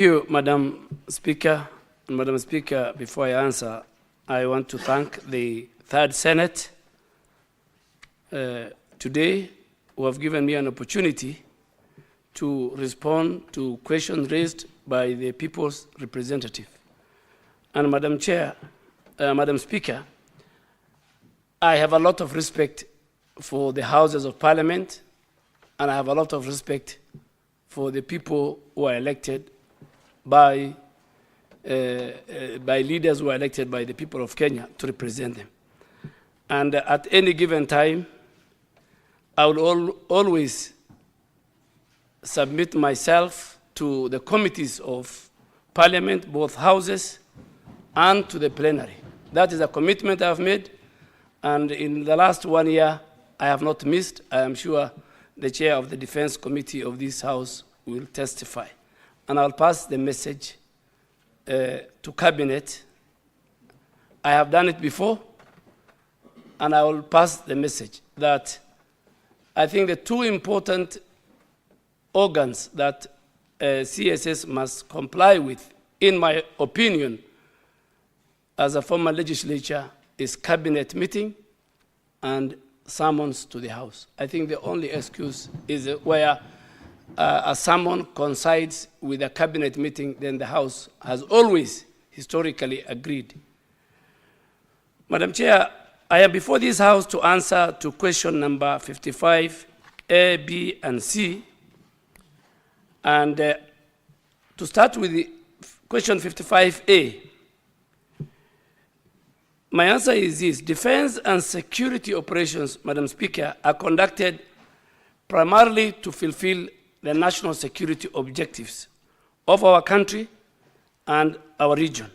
Thank you, Madam Speaker. Madam Speaker, before I answer, I want to thank the Third Senate today who have given me an opportunity to respond to questions raised by the people's representative. And Madam Chair, Madam Speaker, I have a lot of respect for the Houses of Parliament, and I have a lot of respect for the people who are elected by leaders who are elected by the people of Kenya to represent them. And at any given time, I will always submit myself to the committees of Parliament, both houses, and to the plenary. That is a commitment I have made, and in the last 1 year, I have not missed. I am sure the chair of the Defense Committee of this House will testify. And I'll pass the message to Cabinet. I have done it before, and I will pass the message that I think the two important organs that CSS must comply with, in my opinion, as a former legislature, is Cabinet meeting and summons to the House. I think the only excuse is where a summon coincides with a Cabinet meeting, then the House has always historically agreed. Madam Chair, I am before this House to answer to question number 55, A, B, and C. And to start with the question 55A, my answer is this: defense and security operations, Madam Speaker, are conducted primarily to fulfill the national security objectives of our country and our region.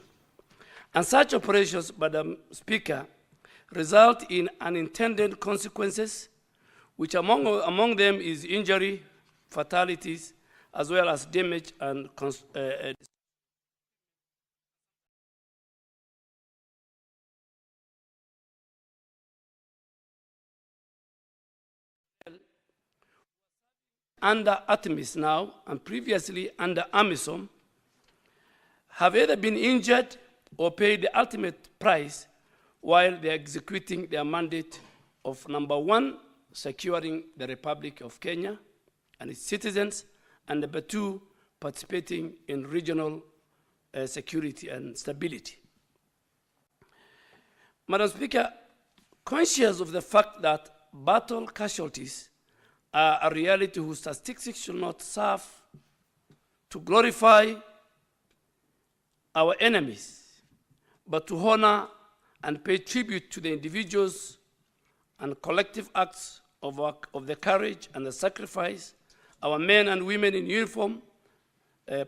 And such operations, Madam Speaker, result in unintended consequences, which among them is injury, fatalities, as well as damage and under ATMIS now, and previously under AMISOM, have either been injured or paid the ultimate price while they're executing their mandate of, number one, securing the Republic of Kenya and its citizens, and number two, participating in regional security and stability. Madam Speaker, conscious of the fact that battle casualties are a reality whose statistics should not serve to glorify our enemies, but to honor and pay tribute to the individuals and collective acts of the courage and the sacrifice our men and women in uniform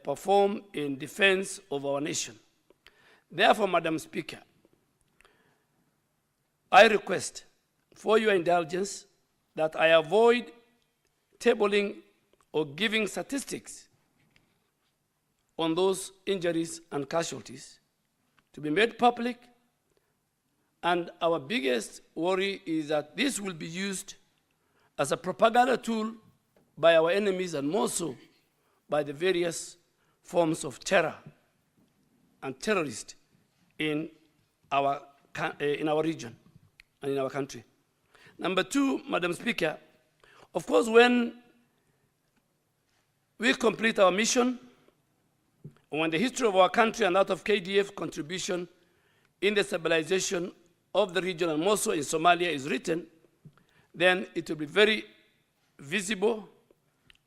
perform in defense of our nation. Therefore, Madam Speaker, I request for your indulgence that I avoid tabling or giving statistics on those injuries and casualties to be made public. And our biggest worry is that this will be used as a propaganda tool by our enemies, and more so by the various forms of terror and terrorists in our region and in our country. Number two, Madam Speaker, of course, when we complete our mission, when the history of our country and that of KDF contribution in the stabilization of the region and more so in Somalia is written, then it will be very visible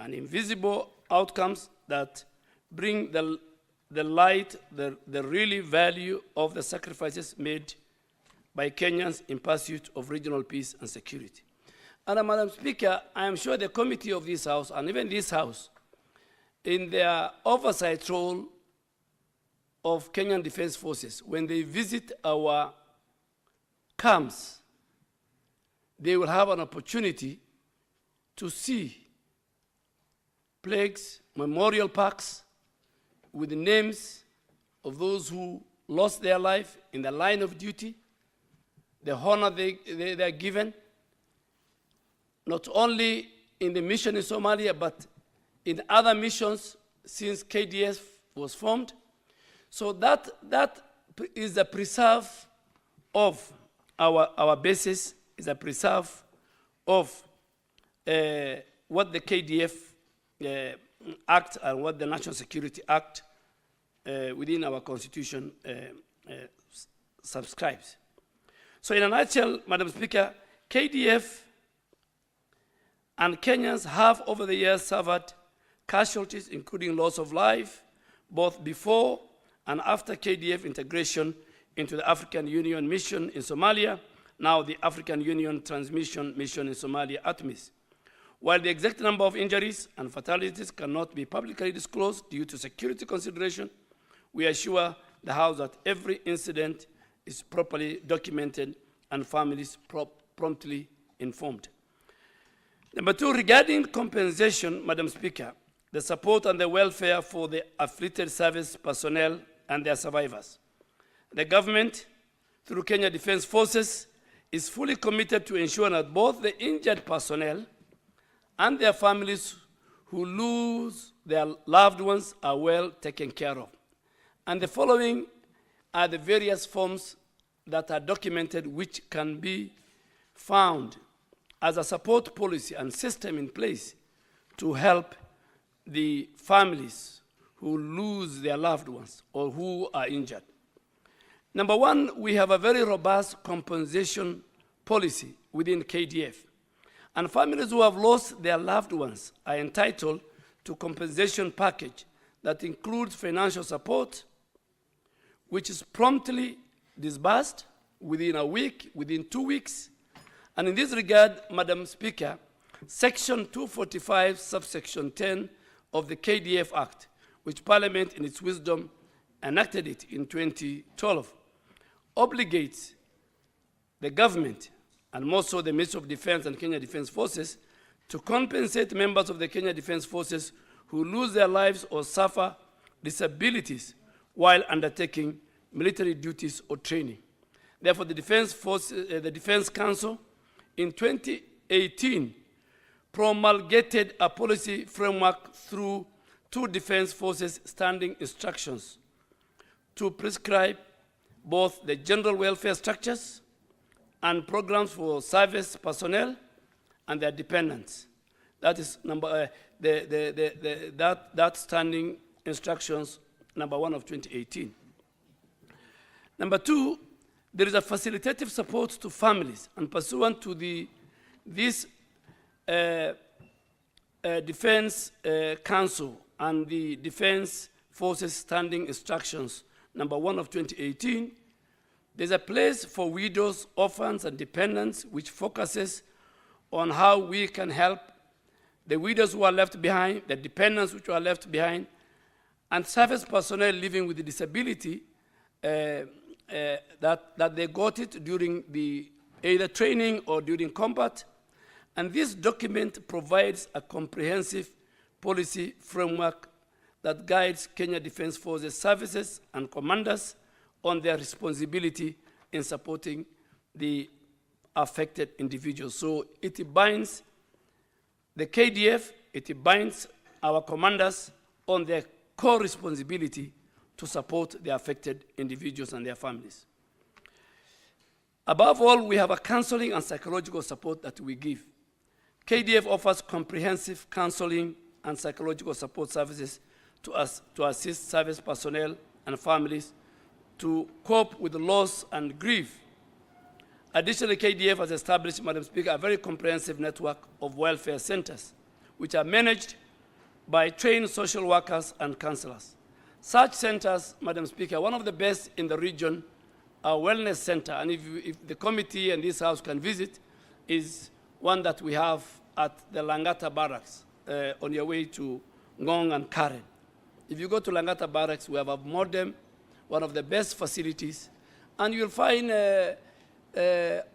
and invisible outcomes that bring the light, the really value of the sacrifices made by Kenyans in pursuit of regional peace and security. And Madam Speaker, I am sure the committee of this House, and even this House, in their oversight role of Kenyan Defense Forces, when they visit our camps, they will have an opportunity to see plaques, memorial parks, with the names of those who lost their life in the line of duty, the honor they are given, not only in the mission in Somalia, but in other missions since KDF was formed. So that is a preserve of our basis, is a preserve of what the KDF Act and what the National Security Act within our Constitution subscribes. So in a nutshell, Madam Speaker, KDF and Kenyans have over the years suffered casualties, including loss of life, both before and after KDF integration into the African Union mission in Somalia, now the African Union Transmission Mission in Somalia, ATMIS. While the exact number of injuries and fatalities cannot be publicly disclosed due to security consideration, we assure the House that every incident is properly documented and families promptly informed. Number two, regarding compensation, Madam Speaker, the support and the welfare for the afflicted service personnel and their survivors. The government, through Kenya Defence Forces, is fully committed to ensure that both the injured personnel and their families who lose their loved ones are well taken care of. And the following are the various forms that are documented which can be found as a support policy and system in place to help the families who lose their loved ones or who are injured. Number one, we have a very robust compensation policy within KDF. And families who have lost their loved ones are entitled to compensation package that includes financial support, which is promptly disbursed within a week, within 2 weeks. And in this regard, Madam Speaker, Section 245, subsection 10 of the KDF Act, which Parliament in its wisdom enacted it in 2012, obligates the government, and more so the Ministry of Defense and Kenya Defence Forces, to compensate members of the Kenya Defence Forces who lose their lives or suffer disabilities while undertaking military duties or training. Therefore, the Defense Council in 2018 promulgated a policy framework through 2 Defense Forces standing instructions to prescribe both the general welfare structures and programs for service personnel and their dependents. That is that standing instructions number 1 of 2018. Number 2, there is a facilitative support to families, and pursuant to this Defense Council and the Defense Forces Standing Instructions, number 1 of 2018, there's a place for widows, orphans, and dependents, which focuses on how we can help the widows who are left behind, the dependents which are left behind, and service personnel living with a disability that they got it during either training or during combat. And this document provides a comprehensive policy framework that guides Kenya Defence Forces services and commanders on their responsibility in supporting the affected individuals. So it binds the KDF, it binds our commanders on their core responsibility to support the affected individuals and their families. Above all, we have a counseling and psychological support that we give. KDF offers comprehensive counseling and psychological support services to assist service personnel and families to cope with loss and grief. Additionally, KDF has established, Madam Speaker, a very comprehensive network of welfare centers, which are managed by trained social workers and counselors. Such centers, Madam Speaker, one of the best in the region, a wellness center, and if the committee and this House can visit, is one that we have at the Langata Barracks on your way to Ngong and Karen. If you go to Langata Barracks, we have a modern, one of the best facilities, and you'll find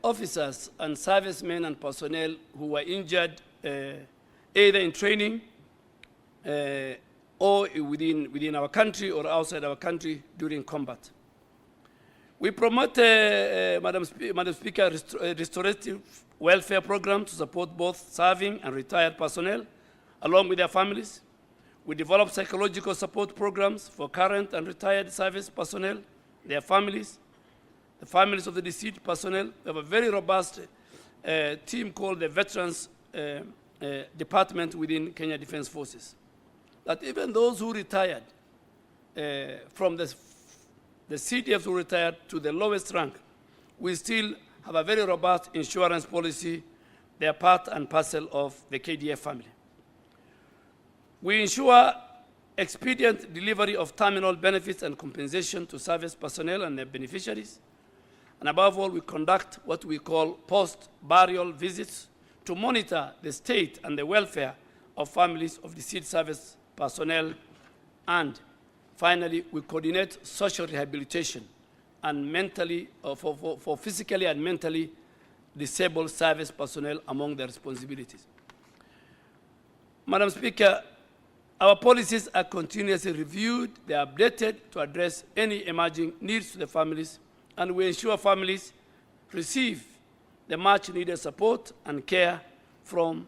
officers and servicemen and personnel who were injured either in training or within our country or outside our country during combat. We promote, Madam Speaker, restorative welfare programs to support both serving and retired personnel, along with their families. We develop psychological support programs for current and retired service personnel, their families, the families of the deceased personnel. We have a very robust team called the Veterans Department within Kenya Defense Forces. That even those who retired from the CDFs who retired to the lowest rank, we still have a very robust insurance policy. They are part and parcel of the KDF family. We ensure expedient delivery of terminal benefits and compensation to service personnel and their beneficiaries. And above all, we conduct what we call post-burial visits to monitor the state and the welfare of families of deceased service personnel. And finally, we coordinate social rehabilitation and mentally, for physically and mentally disabled service personnel among their responsibilities. Madam Speaker, our policies are continuously reviewed. They are updated to address any emerging needs to the families, and we ensure families receive the much needed support and care from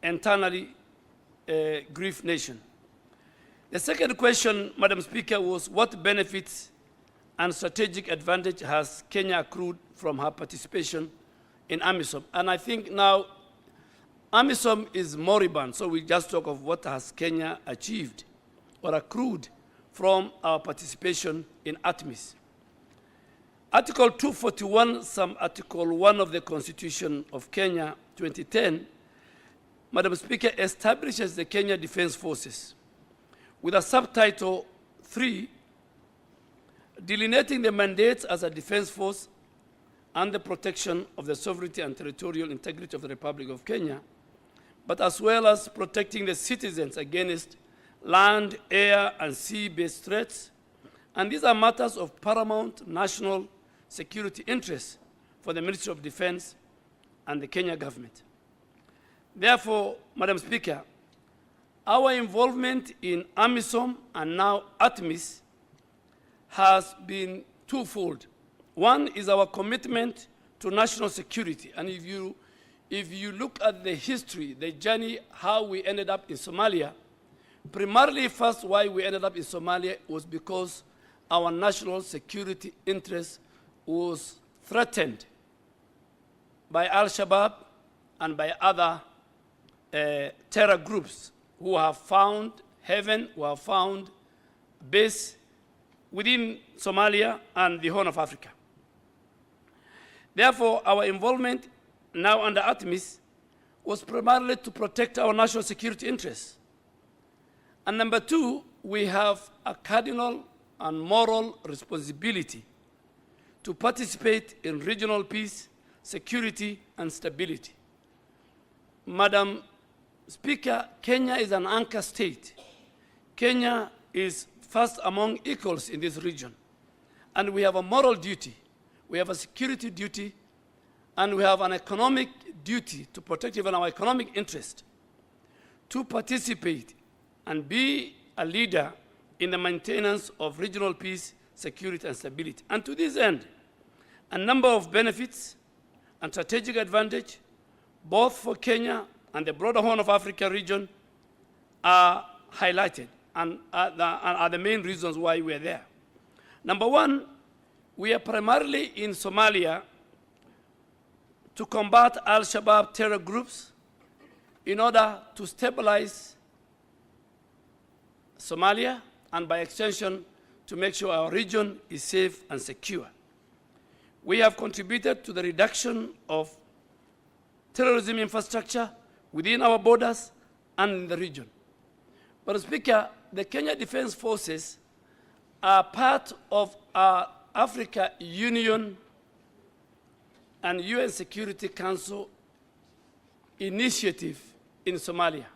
internally grieved nation. The second question, Madam Speaker, was what benefits and strategic advantage has Kenya accrued from her participation in AMISOM? And I think now AMISOM is moribund, so we just talk of what has Kenya achieved or accrued from our participation in ATMIS. Article 241, some Article 1 of the Constitution of Kenya 2010, Madam Speaker, establishes the Kenya Defense Forces with a subtitle 3, delineating the mandates as a defense force and the protection of the sovereignty and territorial integrity of the Republic of Kenya, but as well as protecting the citizens against land, air, and sea-based threats. And these are matters of paramount national security interests for the Ministry of Defense and the Kenya government. Therefore, Madam Speaker, our involvement in AMISOM and now ATMIS has been twofold. One is our commitment to national security. And if you look at the history, the journey, how we ended up in Somalia, primarily first why we ended up in Somalia was because our national security interest was threatened by Al-Shabaab and by other terror groups who have found heaven, who have found base within Somalia and the Horn of Africa. Therefore, our involvement now under ATMIS was primarily to protect our national security interests. And number two, we have a cardinal and moral responsibility to participate in regional peace, security, and stability. Madam Speaker, Kenya is an anchor state. Kenya is first among equals in this region. And we have a moral duty, we have a security duty, and we have an economic duty to protect even our economic interest, to participate and be a leader in the maintenance of regional peace, security, and stability. And to this end, a number of benefits and strategic advantage, both for Kenya and the broader Horn of Africa region, are highlighted and are the main reasons why we are there. Number one, we are primarily in Somalia to combat Al-Shabaab terror groups in order to stabilize Somalia and by extension to make sure our region is safe and secure. We have contributed to the reduction of terrorism infrastructure within our borders and in the region. But Speaker, the Kenya Defense Forces are part of our Africa Union and UN Security Council initiative in Somalia.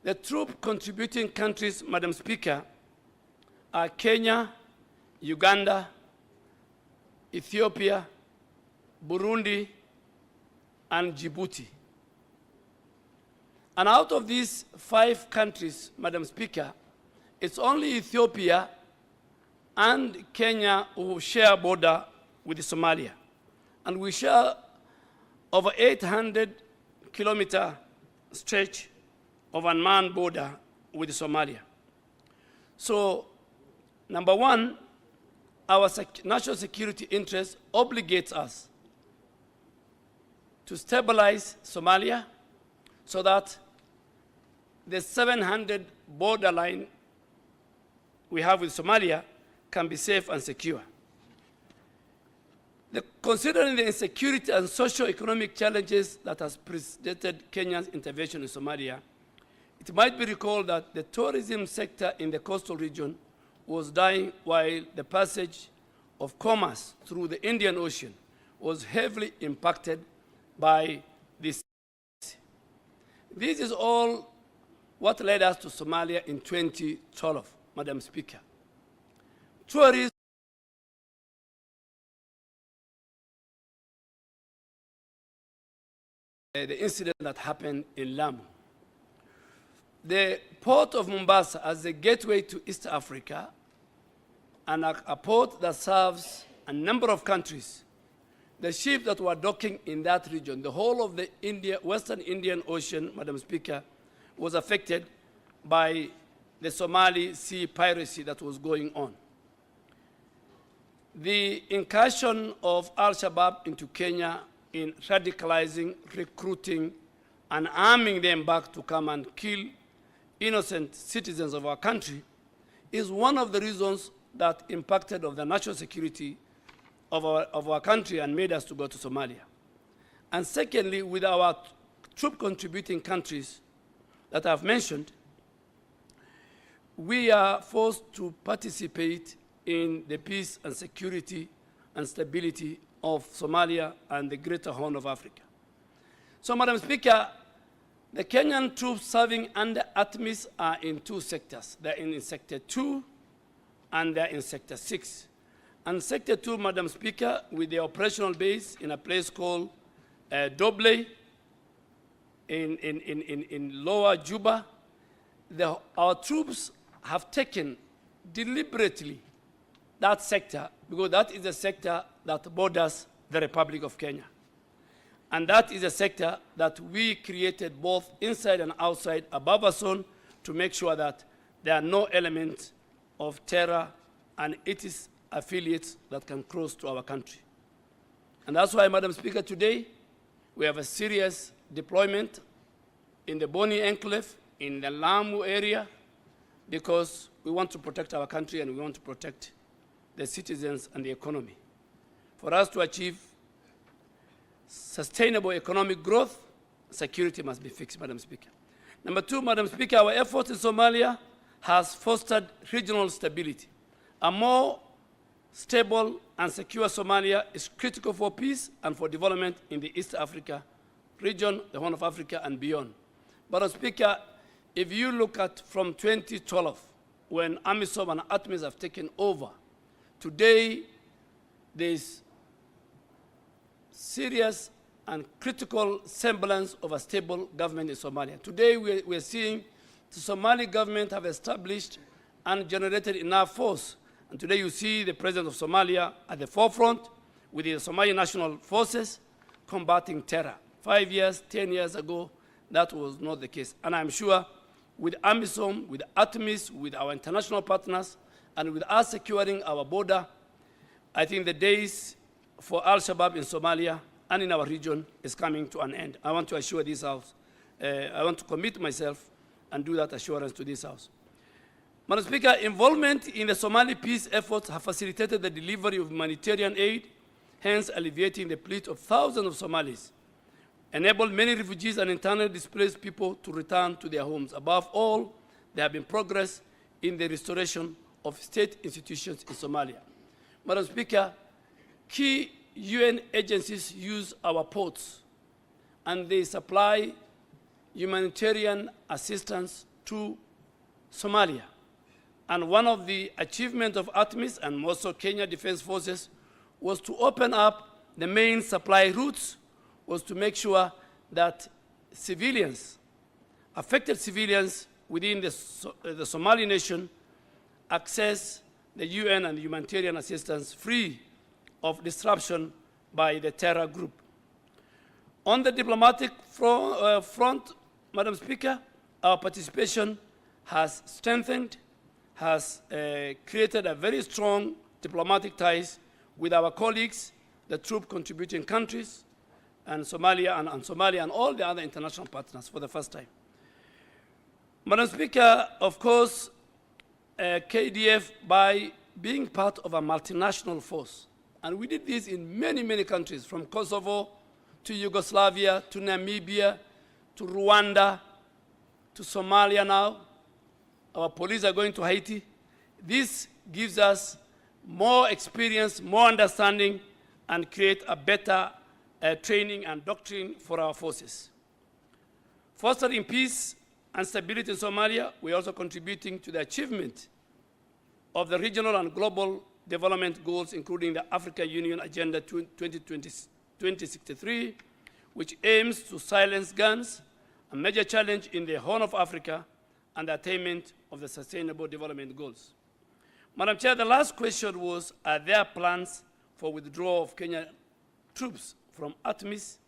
The troop contributing countries, Madam Speaker, are Kenya, Uganda, Ethiopia, Burundi, and Djibouti. And out of these 5 countries, Madam Speaker, it's only Ethiopia and Kenya who share a border with Somalia. And we share over 800-kilometer stretch of unmanned border with Somalia. So, number one, our national security interest obligates us to stabilize Somalia so that the 700 borderline we have with Somalia can be safe and secure. Considering the insecurity and socio-economic challenges that has preceded Kenya's intervention in Somalia, it might be recalled that the tourism sector in the coastal region was dying while the passage of commerce through the Indian Ocean was heavily impacted by this. This is all what led us to Somalia in 2012, Madam Speaker. Tourism the incident that happened in Lamu. The port of Mombasa as a gateway to East Africa and a port that serves a number of countries. The ships that were docking in that region, the whole of the Western Indian Ocean, Madam Speaker, was affected by the Somali sea piracy that was going on. The incursion of Al-Shabaab into Kenya in radicalizing, recruiting, and arming them back to come and kill innocent citizens of our country is one of the reasons that impacted on the national security of our country and made us to go to Somalia. And secondly, with our troop contributing countries that I've mentioned, we are forced to participate in the peace and security and stability of Somalia and the Greater Horn of Africa. So, Madam Speaker, the Kenyan troops serving under ATMIS are in two sectors. They're in Sector 2 and they're in Sector 6. And Sector 2, Madam Speaker, with the operational base in a place called Duale in Lower Juba, our troops have taken deliberately that sector because that is a sector that borders the Republic of Kenya. And that is a sector that we created both inside and outside a buffer zone to make sure that there are no elements of terror and its affiliates that can cross to our country. And that's why, Madam Speaker, today we have a serious deployment in the Boni Enclave, in the Lamu area, because we want to protect our country and we want to protect the citizens and the economy. For us to achieve sustainable economic growth, security must be fixed, Madam Speaker. Number two, Madam Speaker, our efforts in Somalia has fostered regional stability. A more stable and secure Somalia is critical for peace and for development in the East Africa region, the Horn of Africa, and beyond. Madam Speaker, if you look at from 2012, when AMISOM and ATMIS have taken over, today there's serious and critical semblance of a stable government in Somalia. Today we're seeing the Somali government have established and generated enough force. And today you see the president of Somalia at the forefront with the Somali National Forces combating terror. 5 years, 10 years ago, that was not the case. And I'm sure with AMISOM, with ATMIS, with our international partners, and with us securing our border, I think the days for Al-Shabaab in Somalia and in our region is coming to an end. I want to assure this House. I want to commit myself and do that assurance to this House. Madam Speaker, involvement in the Somali peace efforts have facilitated the delivery of humanitarian aid, hence alleviating the plight of thousands of Somalis, enabled many refugees and internally displaced people to return to their homes. Above all, there have been progress in the restoration of state institutions in Somalia. Madam Speaker, key UN agencies use our ports and they supply humanitarian assistance to Somalia. And one of the achievements of ATMIS and also Kenya Defense Forces was to open up the main supply routes, was to make sure that civilians, affected civilians within the Somali nation access the UN and humanitarian assistance free of disruption by the terror group. On the diplomatic front, Madam Speaker, our participation has strengthened, has created a very strong diplomatic ties with our colleagues, the troop contributing countries, and Somalia and all the other international partners for the first time. Madam Speaker, of course, KDF, by being part of a multinational force, and we did this in many, many countries, from Kosovo to Yugoslavia, to Namibia, to Rwanda, to Somalia now. Our police are going to Haiti. This gives us more experience, more understanding, and create a better training and doctrine for our forces. Fostering peace and stability in Somalia, we are also contributing to the achievement of the regional and global development goals, including the Africa Union Agenda 2063, which aims to silence guns, a major challenge in the Horn of Africa, and the attainment of the Sustainable Development Goals. Madam Chair, the last question was, are there plans for withdrawal of Kenyan troops from ATMIS?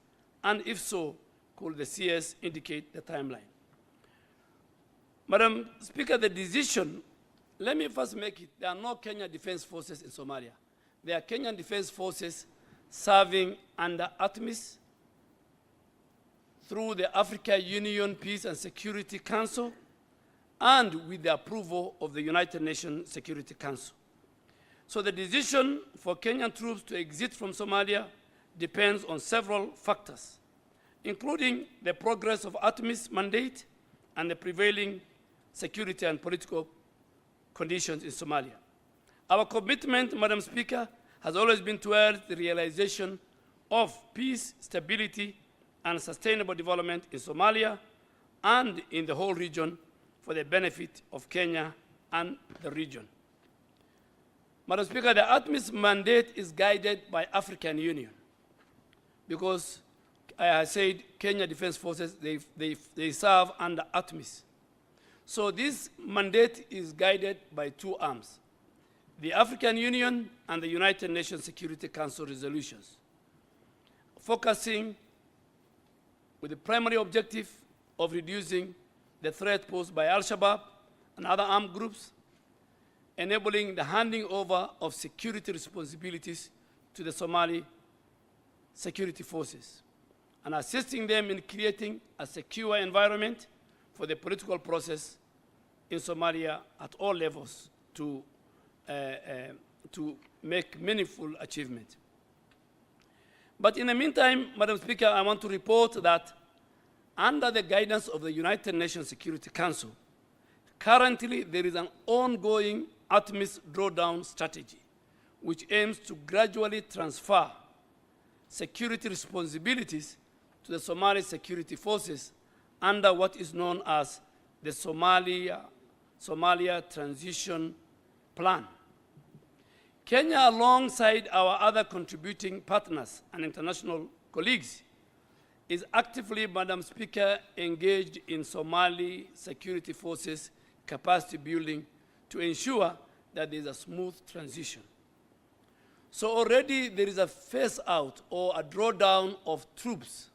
And if so, could the CS indicate the timeline? Madam Speaker, the decision, let me first make it, there are no Kenyan Defense Forces in Somalia. There are Kenyan Defense Forces serving under ATMIS through the Africa Union Peace and Security Council and with the approval of the United Nations Security Council. So the decision for Kenyan troops to exit from Somalia depends on several factors, including the progress of ATMIS mandate and the prevailing security and political conditions in Somalia. Our commitment, Madam Speaker, has always been towards the realization of peace, stability, and sustainable development in Somalia and in the whole region for the benefit of Kenya and the region. Madam Speaker, the ATMIS mandate is guided by African Union because, I said, Kenya Defense Forces, they serve under ATMIS. So this mandate is guided by two arms, the African Union and the United Nations Security Council resolutions, focusing with the primary objective of reducing the threat posed by Al-Shabaab and other armed groups, enabling the handing over of security responsibilities to the Somali security forces, and assisting them in creating a secure environment for the political process in Somalia at all levels to make meaningful achievement. But in the meantime, Madam Speaker, I want to report that under the guidance of the United Nations Security Council, currently there is an ongoing ATMIS drawdown strategy, which aims to gradually transfer security responsibilities to the Somali security forces under what is known as the Somalia Transition Plan. Kenya, alongside our other contributing partners and international colleagues, is actively, Madam Speaker, engaged in Somali security forces capacity building to ensure that there is a smooth transition. So already there is a phase out or a drawdown of troops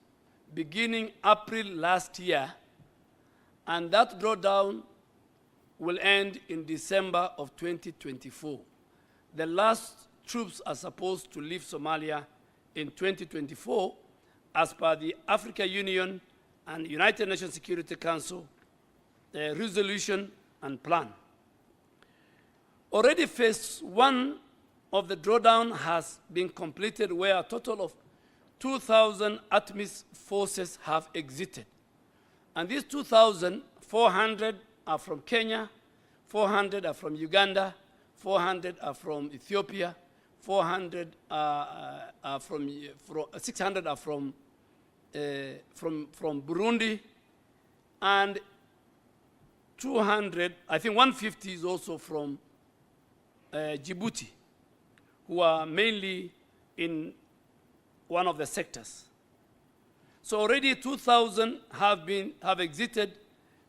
beginning April last year, and that drawdown will end in December of 2024. The last troops are supposed to leave Somalia in 2024 as per the Africa Union and United Nations Security Council resolution and plan. Already phase one of the drawdown has been completed, where a total of 2,000 ATMIS forces have exited. And these 2,400 are from Kenya, 400 are from Uganda, 400 are from Ethiopia, 600 are from Burundi, and 200, I think 150 is also from Djibouti, who are mainly in one of the sectors. So already 2,000 have exited,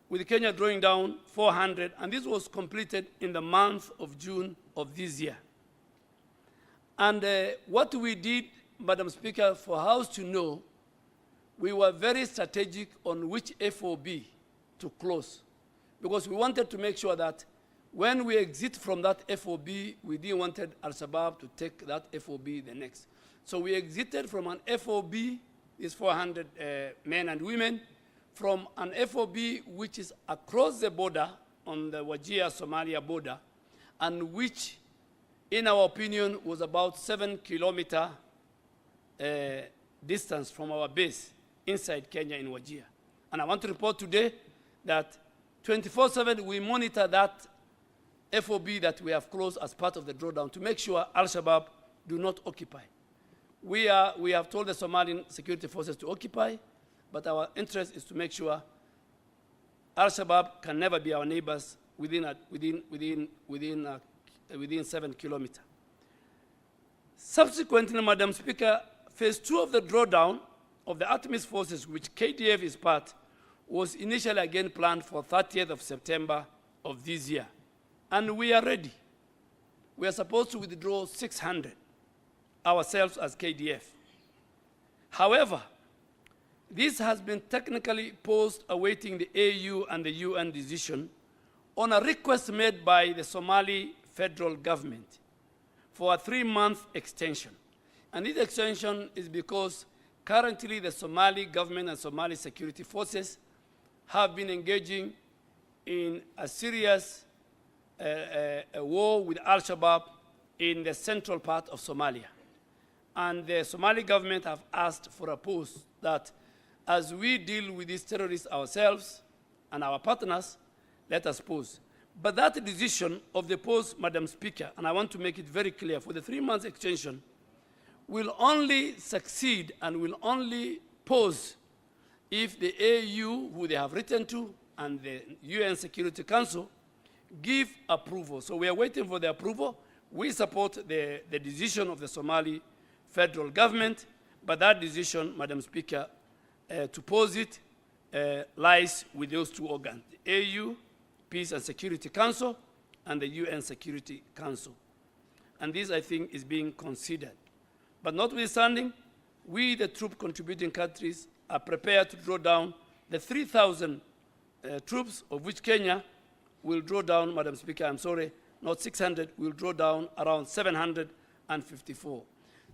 with Kenya drawing down 400, and this was completed in the month of June of this year. And what we did, Madam Speaker, for House to know, we were very strategic on which FOB to close, because we wanted to make sure that when we exit from that FOB, we didn't want Al-Shabaab to take that FOB the next. So we exited from an FOB, is 400 men and women, from an FOB which is across the border on the Wajir-Somalia border, and which, in our opinion, was about 7-kilometer distance from our base inside Kenya in Wajir. And I want to report today that 24/7 we monitor that FOB that we have closed as part of the drawdown to make sure Al-Shabaab do not occupy. We have told the Somalian security forces to occupy, but our interest is to make sure Al-Shabaab can never be our neighbors within 7 kilometers. Subsequently, Madam Speaker, phase 2 of the drawdown of the ATMIS forces, which KDF is part, was initially again planned for 30th of September of this year. And we are ready. We are supposed to withdraw 600 ourselves as KDF. However, this has been technically paused awaiting the AU and the UN decision on a request made by the Somali federal government for a 3-month extension. And this extension is because currently the Somali government and Somali security forces have been engaging in a serious war with Al-Shabaab in the central part of Somalia. And the Somali government have asked for a pause that as we deal with these terrorists ourselves and our partners, let us pause. But that decision of the pause, Madam Speaker, and I want to make it very clear, for the 3-month extension, will only succeed and will only pause if the AU, who they have written to, and the UN Security Council give approval. So we are waiting for the approval. We support the decision of the Somali federal government, but that decision, Madam Speaker, to pause it lies with those two organs, the AU, Peace and Security Council, and the UN Security Council. And this, I think, is being considered. But notwithstanding, we, the troop contributing countries, are prepared to draw down the 3,000 troops, of which Kenya will draw down, Madam Speaker, I'm sorry, not 600, we'll draw down around 754.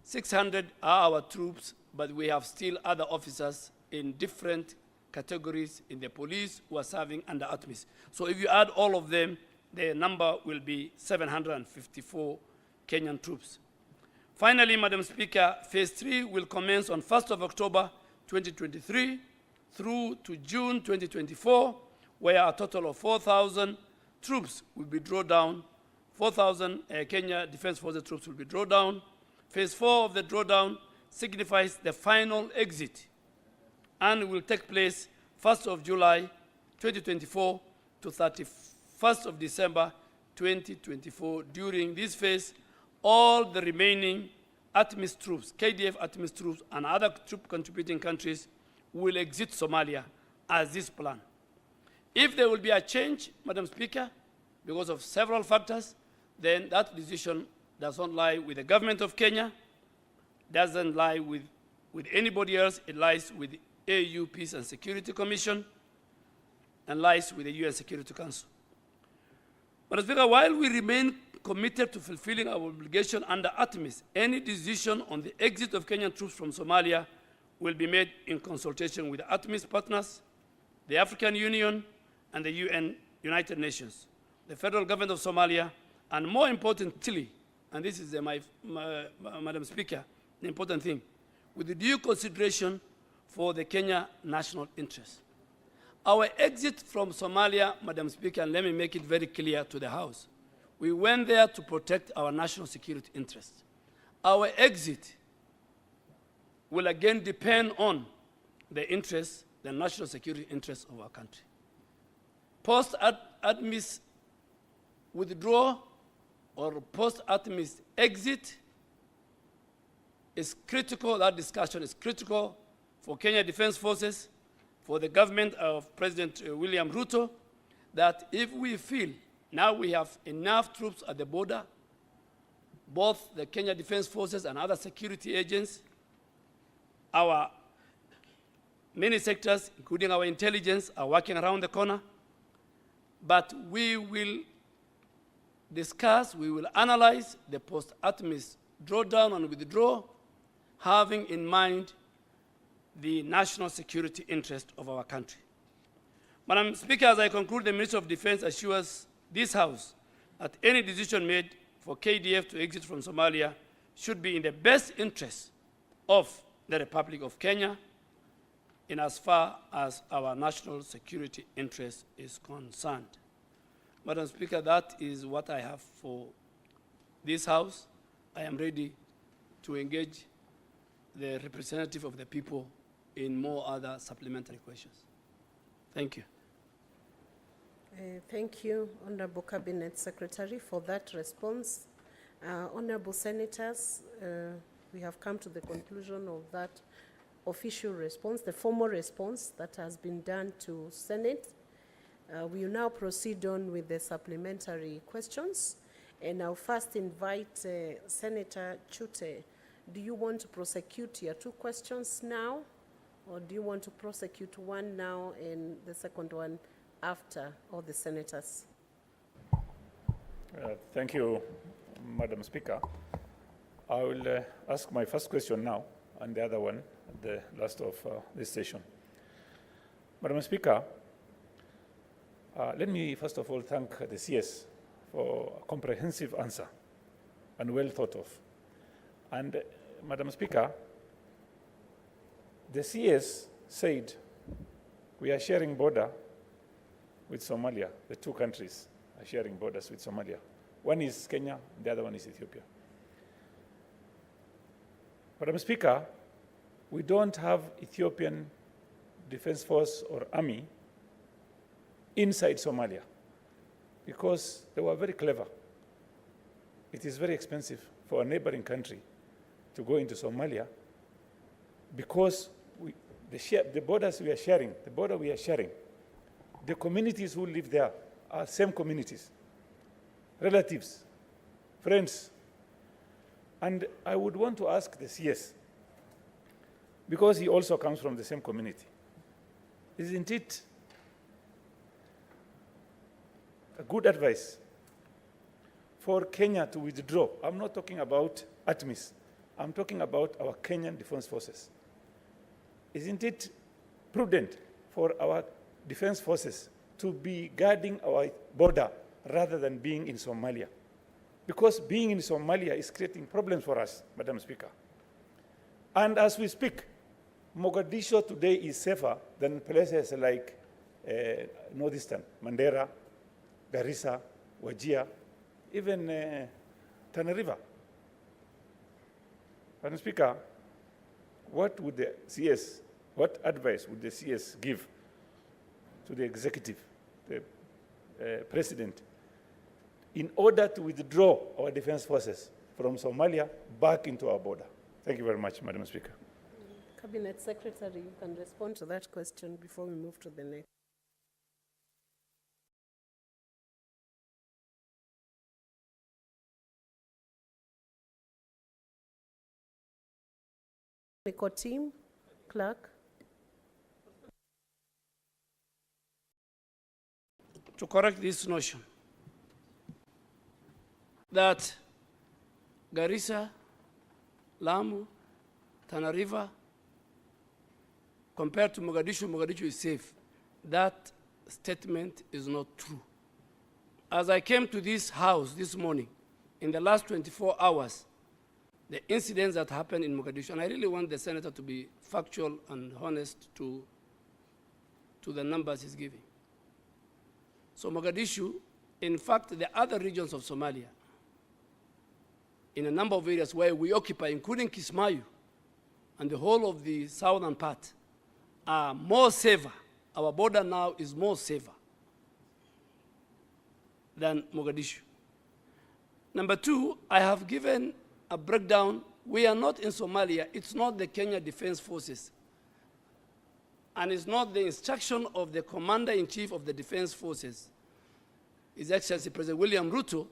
600 are our troops, but we have still other officers in different categories in the police who are serving under ATMIS. So if you add all of them, the number will be 754 Kenyan troops. Finally, Madam Speaker, phase 3 will commence on 1st of October 2023 through to June 2024, where a total of 4,000 troops will be drawn down. 4,000 Kenya Defense Forces troops will be drawn down. Phase 4 of the drawdown signifies the final exit and will take place 1st of July 2024 to 31st of December 2024. During this phase, all the remaining ATMIS troops, KDF ATMIS troops, and other troop contributing countries will exit Somalia as this plan. If there will be a change, Madam Speaker, because of several factors, then that decision does not lie with the government of Kenya, doesn't lie with anybody else. It lies with the AU Peace and Security Commission and lies with the UN Security Council. Madam Speaker, while we remain committed to fulfilling our obligation under ATMIS, any decision on the exit of Kenyan troops from Somalia will be made in consultation with the ATMIS partners, the African Union, and the UN, United Nations, the federal government of Somalia, and more importantly, and this is Madam Speaker, the important thing, with the due consideration for the Kenya national interest. Our exit from Somalia, Madam Speaker, and let me make it very clear to the House, we went there to protect our national security interests. Our exit will again depend on the interests, the national security interests of our country. Post-ATMIS withdrawal or post-ATMIS exit is critical. That discussion is critical for Kenya Defense Forces, for the government of President William Ruto, that if we feel now we have enough troops at the border, both the Kenya Defense Forces and other security agents, our Many sectors, including our intelligence, are working around the corner. But we will discuss, we will analyze the post-ATMIS drawdown and withdraw, having in mind the national security interest of our country. Madam Speaker, as I conclude, the Minister of Defense assures this House that any decision made for KDF to exit from Somalia should be in the best interest of the Republic of Kenya in as far as our national security interest is concerned. Madam Speaker, that is what I have for this House. I am ready to engage the representative of the people in more other supplementary questions. Thank you. Thank you, Honorable Cabinet Secretary, for that response. Honorable Senators, we have come to the conclusion of that official response, the formal response that has been done to Senate. We will now proceed on with the supplementary questions. And I'll first invite Senator Chute. Do you want to prosecute your two questions now? Or do you want to prosecute one now and the second one after all the senators? Thank you, Madam Speaker. I will ask my first question now and the other one at the last of this session. Madam Speaker, let me first of all thank the CS for a comprehensive answer and well thought of. And Madam Speaker, the CS said we are sharing border with Somalia. The two countries are sharing borders with Somalia. One is Kenya, the other one is Ethiopia. Madam Speaker, we don't have Ethiopian Defense Force or army inside Somalia because they were very clever. It is very expensive for a neighboring country to go into Somalia because the borders we are sharing, the border we are sharing, the communities who live there are same communities, relatives, friends. And I would want to ask the CS, because he also comes from the same community, isn't it a good advice for Kenya to withdraw? I'm not talking about ATMIS. I'm talking about our Kenyan Defense Forces. Isn't it prudent for our defense forces to be guarding our border rather than being in Somalia? Because being in Somalia is creating problems for us, Madam Speaker. And as we speak, Mogadishu today is safer than places like Northeastern, Mandera, Garissa, Wajir, even Tana River. Madam Speaker, what would the CS, what advice would the CS give to the executive, the president, in order to withdraw our defense forces from Somalia back into our border? Thank you very much, Madam Speaker. Cabinet Secretary, you can respond to that question before we move to the next. Technical team, clerk. To correct this notion that Garissa, Lamu, Tana River, compared to Mogadishu, Mogadishu is safe. That statement is not true. As I came to this house this morning, in the last 24 hours, the incidents that happened in Mogadishu, and I really want the senator to be factual and honest to the numbers he's giving. So Mogadishu, in fact, the other regions of Somalia, in a number of areas where we occupy, including Kismayu and the whole of the southern part, are more safer. Our border now is more safer than Mogadishu. Number two, I have given a breakdown. We are not in Somalia. It's not the Kenya Defense Forces. And it's not the instruction of the Commander-in-Chief of the Defense Forces, His Excellency President William Ruto,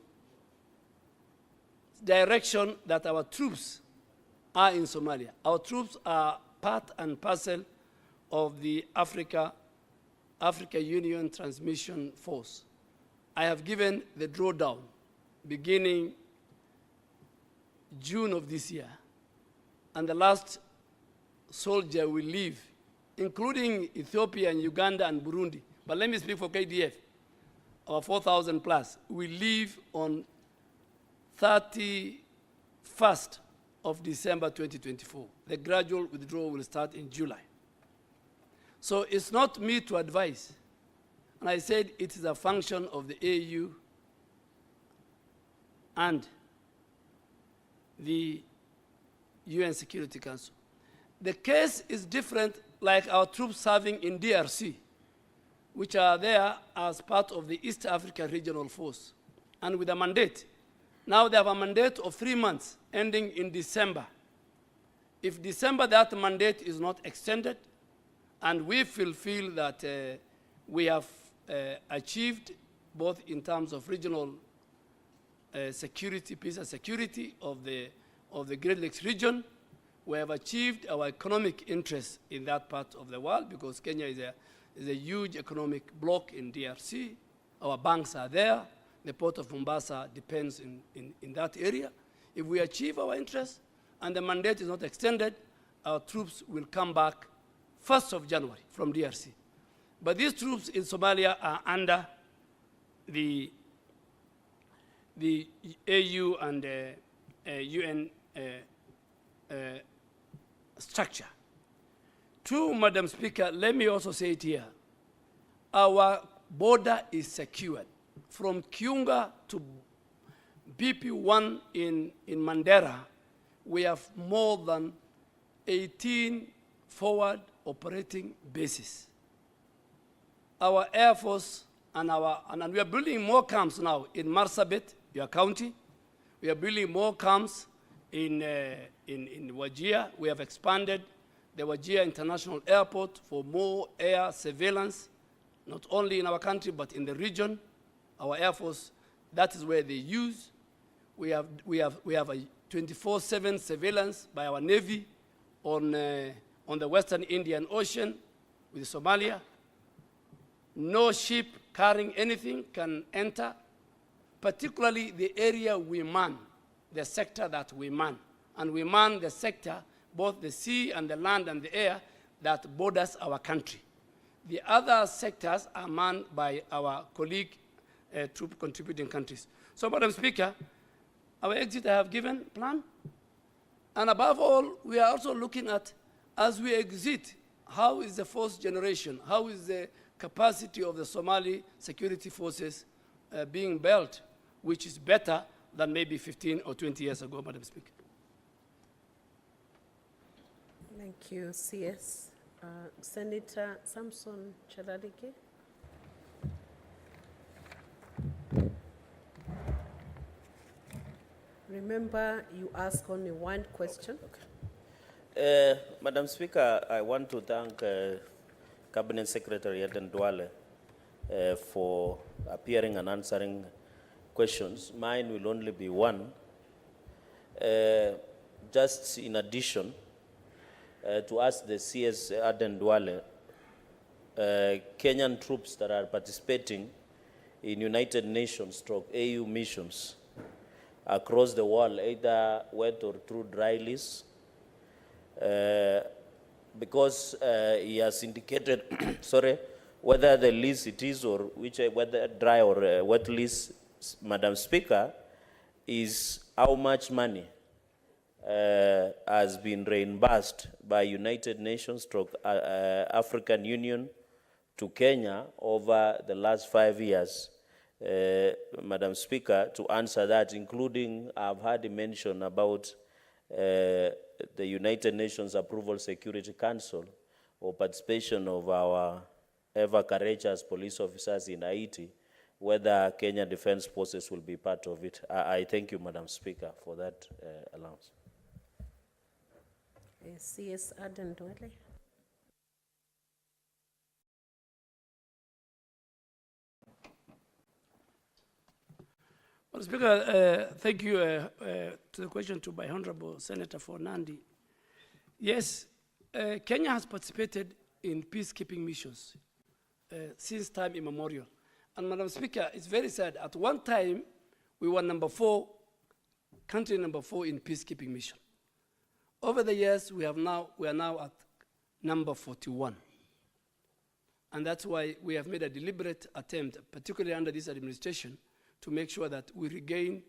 direction that our troops are in Somalia. Our troops are part and parcel of the Africa Union Transmission Force. I have given the drawdown beginning June of this year, and the last soldier will leave, including Ethiopia and Uganda and Burundi. But let me speak for KDF. Our 4,000 plus will leave on 31st of December 2024. The gradual withdrawal will start in July. So it's not me to advise. And I said it is a function of the AU and the UN Security Council. The case is different, like our troops serving in DRC, which are there as part of the East Africa Regional Force, and with a mandate. Now they have a mandate of 3 months, ending in December. If December that mandate is not extended, and we fulfill that we have achieved both in terms of regional security, peace and security of the Great Lakes region, we have achieved our economic interests in that part of the world, because Kenya is a huge economic bloc in DRC. Our banks are there. The port of Mombasa depends in that area. If we achieve our interests and the mandate is not extended, our troops will come back 1st of January from DRC. But these troops in Somalia are under the AU and UN structure. Two, Madam Speaker, let me also say it here. Our border is secured. From Kiunga to BP1 in Mandera, we have more than 18 forward operating bases. Our Air Force and we are building more camps now in Marsabit, your county. We are building more camps in Wajir. We have expanded the Wajir International Airport for more air surveillance, not only in our country, but in the region. Our Air Force, that is where they use. We have a 24/7 surveillance by our Navy on the Western Indian Ocean with Somalia. No ship carrying anything can enter, particularly the area we man, the sector that we man. And we man the sector, both the sea and the land and the air, that borders our country. The other sectors are manned by our colleague troop contributing countries. So, Madam Speaker, our exit I have given plan. And above all, we are also looking at, as we exit, how is the fourth generation, how is the capacity of the Somali security forces being built, which is better than maybe 15 or 20 years ago, Madam Speaker. Thank you, CS. Senator Samson Chalalike. Remember, you ask only one question. Okay. Madam Speaker, I want to thank Cabinet Secretary Aden Duale for appearing and answering questions. Mine will only be one. Just in addition, to ask the CS Aden Duale, Kenyan troops that are participating in United Nations /AU missions across the world, either wet or through dry lease, because he has indicated, sorry, whether the lease it is or whether dry or wet lease, Madam Speaker, is how much money has been reimbursed by United Nations African Union to Kenya over the last 5 years. Madam Speaker, to answer that, including I've heard a mention about the United Nations Approval Security Council or participation of our ever courageous police officers in Haiti, whether Kenya Defense Forces will be part of it. I thank you, Madam Speaker, for that allowance. CS Aden Duale. Well, Speaker, thank you to the question to my Honorable Senator for Nandi. Yes, Kenya has participated in peacekeeping missions since time immemorial. And Madam Speaker, it's very sad. At one time, we were country number 4 in peacekeeping mission. Over the years, we are now at number 41. And that's why we have made a deliberate attempt, particularly under this administration, to make sure that we regain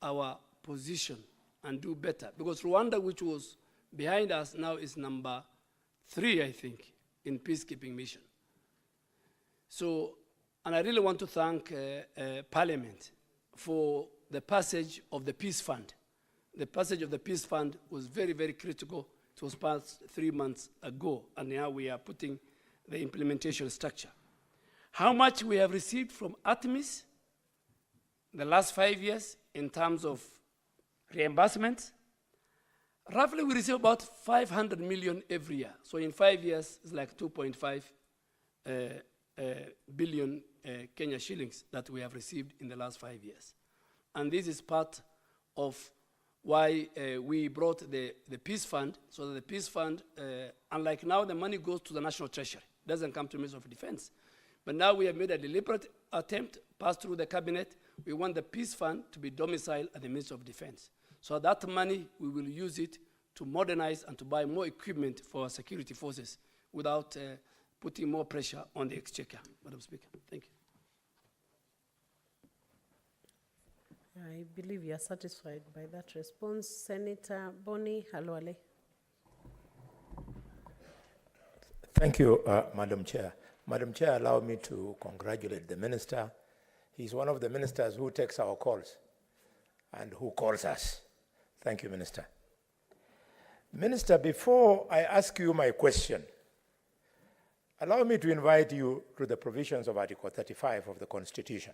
our position and do better. Because Rwanda, which was behind us, now is number 3, I think, in peacekeeping mission. So, and I really want to thank Parliament for the passage of the Peace Fund. The passage of the Peace Fund was very, very critical. It was passed 3 months ago, and now we are putting the implementation structure. How much we have received from ATMIS the last 5 years in terms of reimbursements? Roughly, we receive about 500 million every year. So in 5 years, it's like 2.5 billion Kenya shillings that we have received in the last 5 years. And this is part of why we brought the Peace Fund, so that the Peace Fund, unlike now, the money goes to the National Treasury. It doesn't come to the Ministry of Defense. But now we have made a deliberate attempt, passed through the cabinet. We want the Peace Fund to be domiciled at the Ministry of Defense. So that money, we will use it to modernize and to buy more equipment for our security forces without putting more pressure on the exchequer. Madam Speaker, thank you. I believe you are satisfied by that response. Senator Boni Halwale. Thank you, Madam Chair. Madam Chair, allow me to congratulate the minister. He's one of the ministers who takes our calls and who calls us. Thank you, Minister. Minister, before I ask you my question, allow me to invite you to the provisions of Article 35 of the Constitution,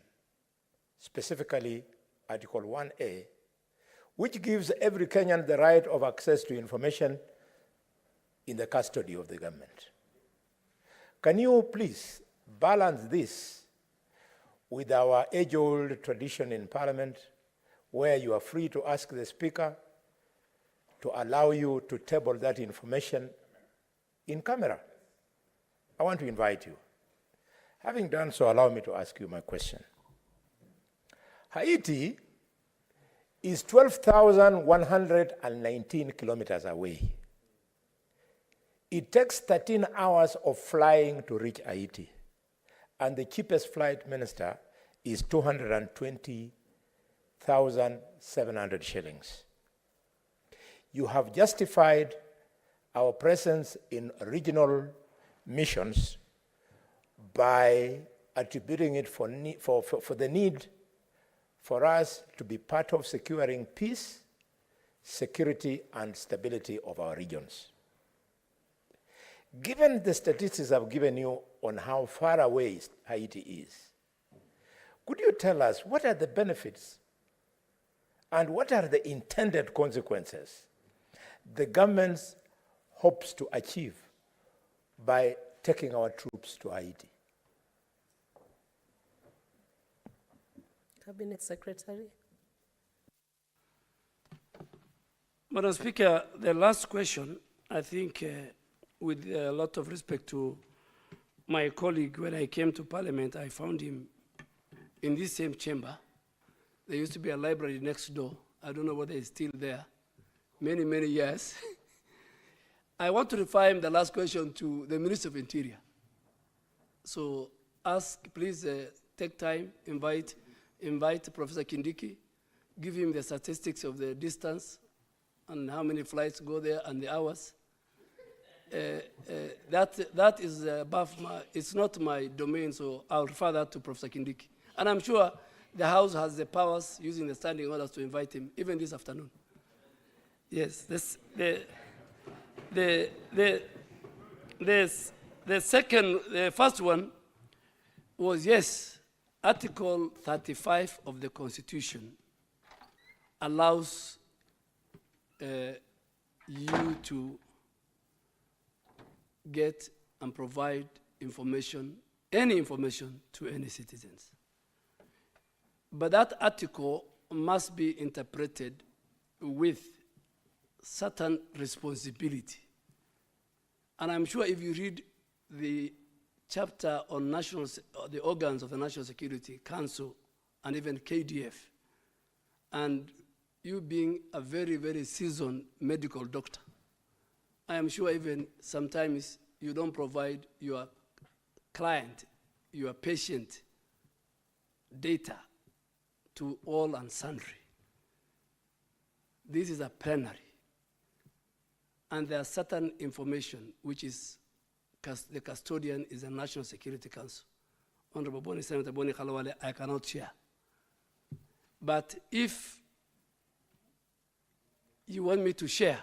specifically Article 1A, which gives every Kenyan the right of access to information in the custody of the government. Can you please balance this with our age-old tradition in Parliament, where you are free to ask the Speaker to allow you to table that information in camera? I want to invite you. Having done so, allow me to ask you my question. Haiti is 12,119 kilometers away. It takes 13 hours of flying to reach Haiti, and the cheapest flight, Minister, is 220,700 shillings. You have justified our presence in regional missions by attributing it for the need for us to be part of securing peace, security, and stability of our regions. Given the statistics I've given you on how far away Haiti is, could you tell us what are the benefits and what are the intended consequences the government hopes to achieve by taking our troops to Haiti? Cabinet Secretary. Madam Speaker, the last question, I think, with a lot of respect to my colleague, when I came to Parliament, I found him in this same chamber. There used to be a library next door. I don't know whether it's still there. Many, many years. I want to refer him the last question to the Minister of Interior. So please take time, invite Professor Kindiki, give him the statistics of the distance and how many flights go there and the hours. That is above it's not my domain, so I'll refer that to Professor Kindiki. And I'm sure the House has the powers using the standing orders to invite him, even this afternoon. Yes, the first one was, yes, Article 35 of the Constitution allows you to get and provide information, any information, to any citizens. But that article must be interpreted with certain responsibility. And I'm sure if you read the chapter on the organs of the National Security Council and even KDF, and you being a very, very seasoned medical doctor, I am sure even sometimes you don't provide your client, your patient data to all and sundry. This is a plenary. And there are certain information which is the custodian is the National Security Council. Honorable Boni, Senator Boni Khalwale, I cannot share. But if you want me to share,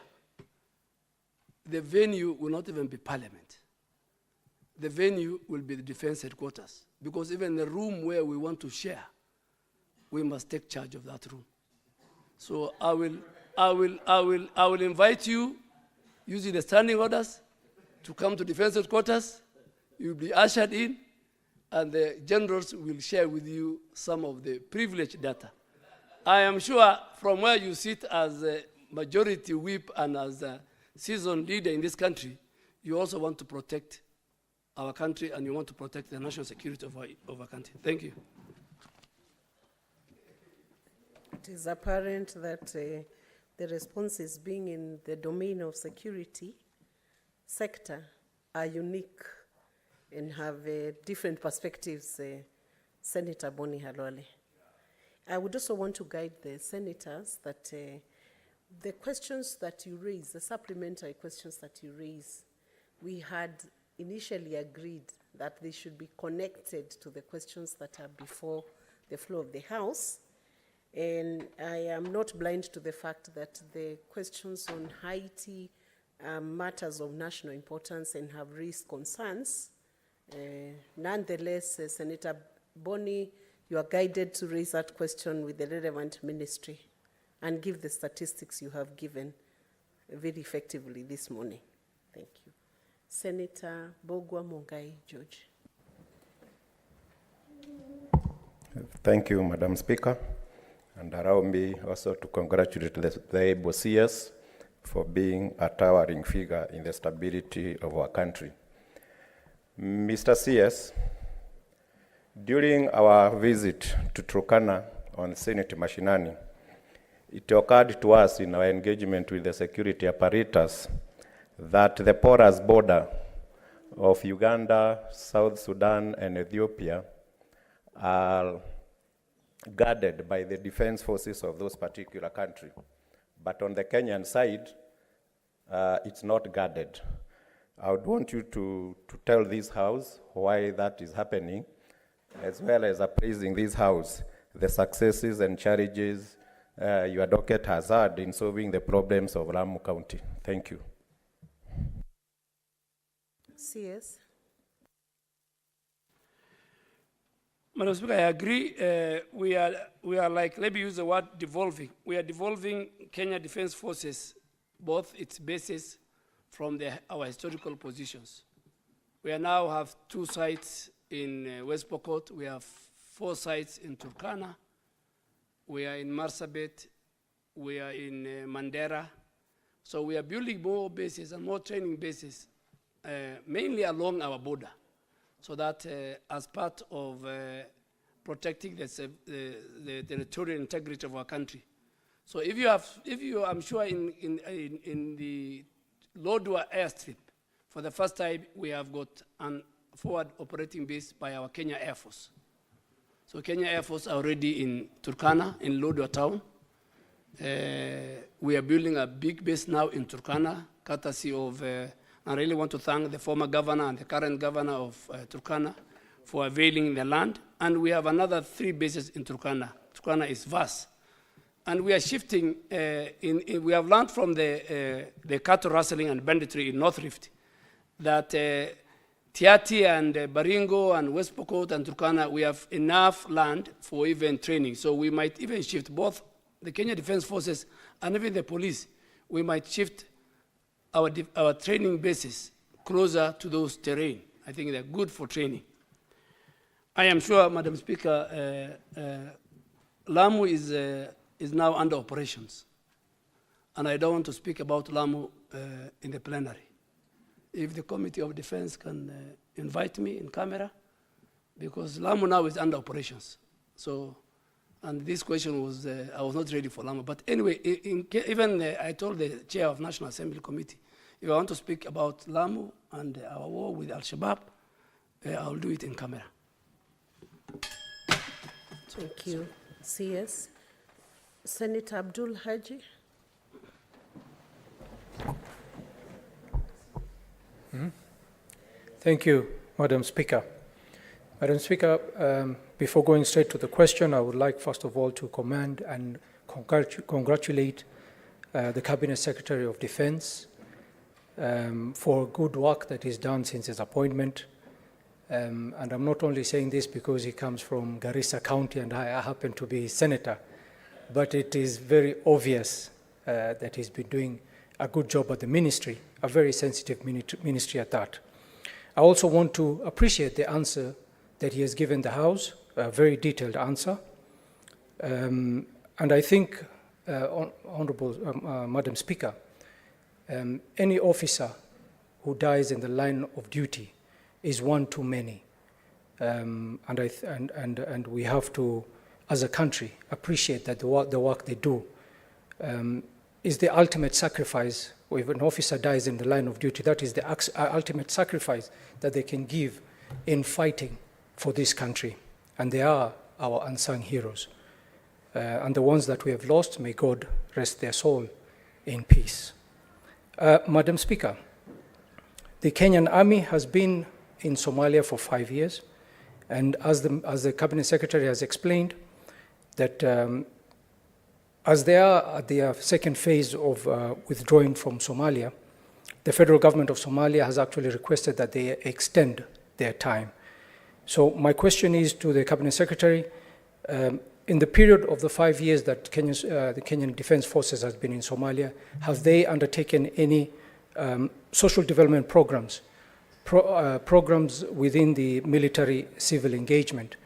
the venue will not even be Parliament. The venue will be the defense headquarters, because even the room where we want to share, we must take charge of that room. So I will invite you using the standing orders to come to defense headquarters. You'll be ushered in, and the generals will share with you some of the privileged data. I am sure from where you sit as a majority whip and as a seasoned leader in this country, you also want to protect our country and you want to protect the national security of our country. Thank you. It is apparent that the responses being in the domain of security sector are unique and have different perspectives, Senator Boni Khalwale. I would also want to guide the senators that the questions that you raise, the supplementary questions that you raise, we had initially agreed that they should be connected to the questions that are before the floor of the House. And I am not blind to the fact that the questions on Haiti are matters of national importance and have raised concerns. Nonetheless, Senator Boni, you are guided to raise that question with the relevant ministry and give the statistics you have given very effectively this morning. Thank you. Senator Bogwa Mongai George. Thank you, Madam Speaker. And allow me also to congratulate the able CS for being a towering figure in the stability of our country. Mr. CS, during our visit to Turkana on Senate Mashinani, it occurred to us in our engagement with the security apparatus that the porous border of Uganda, South Sudan, and Ethiopia are guarded by the defense forces of those particular countries. But on the Kenyan side, it's not guarded. I would want you to tell this House why that is happening, as well as appraising this House the successes and challenges your docket has had in solving the problems of Lamu County. Thank you. CS. Madam Speaker, I agree. We are like, let me use the word devolving. We are devolving Kenya Defense Forces, both its bases from our historical positions. We now have 2 sites in West Pokot. We have 4 sites in Turkana. We are in Marsabit. We are in Mandera. So we are building more bases and more training bases, mainly along our border, so that as part of protecting the territorial integrity of our country. So I'm sure in the Lodwar airstrip, for the first time, we have got an forward operating base by our Kenya Air Force. So Kenya Air Force are already in Turkana, in Lodwar town. We are building a big base now in Turkana, courtesy of, I really want to thank the former governor and the current governor of Turkana for availing the land. And we have another 3 bases in Turkana. Turkana is vast. And we are shifting, we have learned from the cattle rustling and banditry in North Rift that Tiati and Baringo and West Pokot and Turkana, we have enough land for even training. So we might even shift both the Kenya Defense Forces and even the police. We might shift our training bases closer to those terrain. I think they're good for training. I am sure, Madam Speaker, Lamu is now under operations. And I don't want to speak about Lamu in the plenary. if the Committee of Defense can invite me in camera, because Lamu now is under operations. So, and this question was, I was not ready for Lamu. But anyway, I told the chair of National Assembly Committee, if I want to speak about Lamu and our war with Al-Shabaab, I'll do it in camera. Thank you, CS. Senator Abdul Haji. Thank you, Madam Speaker. Madam Speaker, before going straight to the question, I would like first of all to commend and congratulate the Cabinet Secretary of Defense for good work that he's done since his appointment. And I'm not only saying this because he comes from Garissa County and I happen to be senator, but it is very obvious that he's been doing a good job at the ministry, a very sensitive ministry at that. I also want to appreciate the answer that he has given the House, a very detailed answer. And I think, Honorable Madam Speaker, any officer who dies in the line of duty is one too many. And we have to, as a country, appreciate that the work they do is the ultimate sacrifice. If an officer dies in the line of duty, that is the ultimate sacrifice that they can give in fighting for this country. And they are our unsung heroes. And the ones that we have lost, may God rest their soul in peace. Madam Speaker, the Kenyan Army has been in Somalia for 5 years. And as the Cabinet Secretary has explained, that as they are at their second phase of withdrawing from Somalia, the federal government of Somalia has actually requested that they extend their time. So my question is to the Cabinet Secretary, in the period of the 5 years that the Kenyan Defense Forces has been in Somalia, have they undertaken any social development programs, programs within the military-civil engagement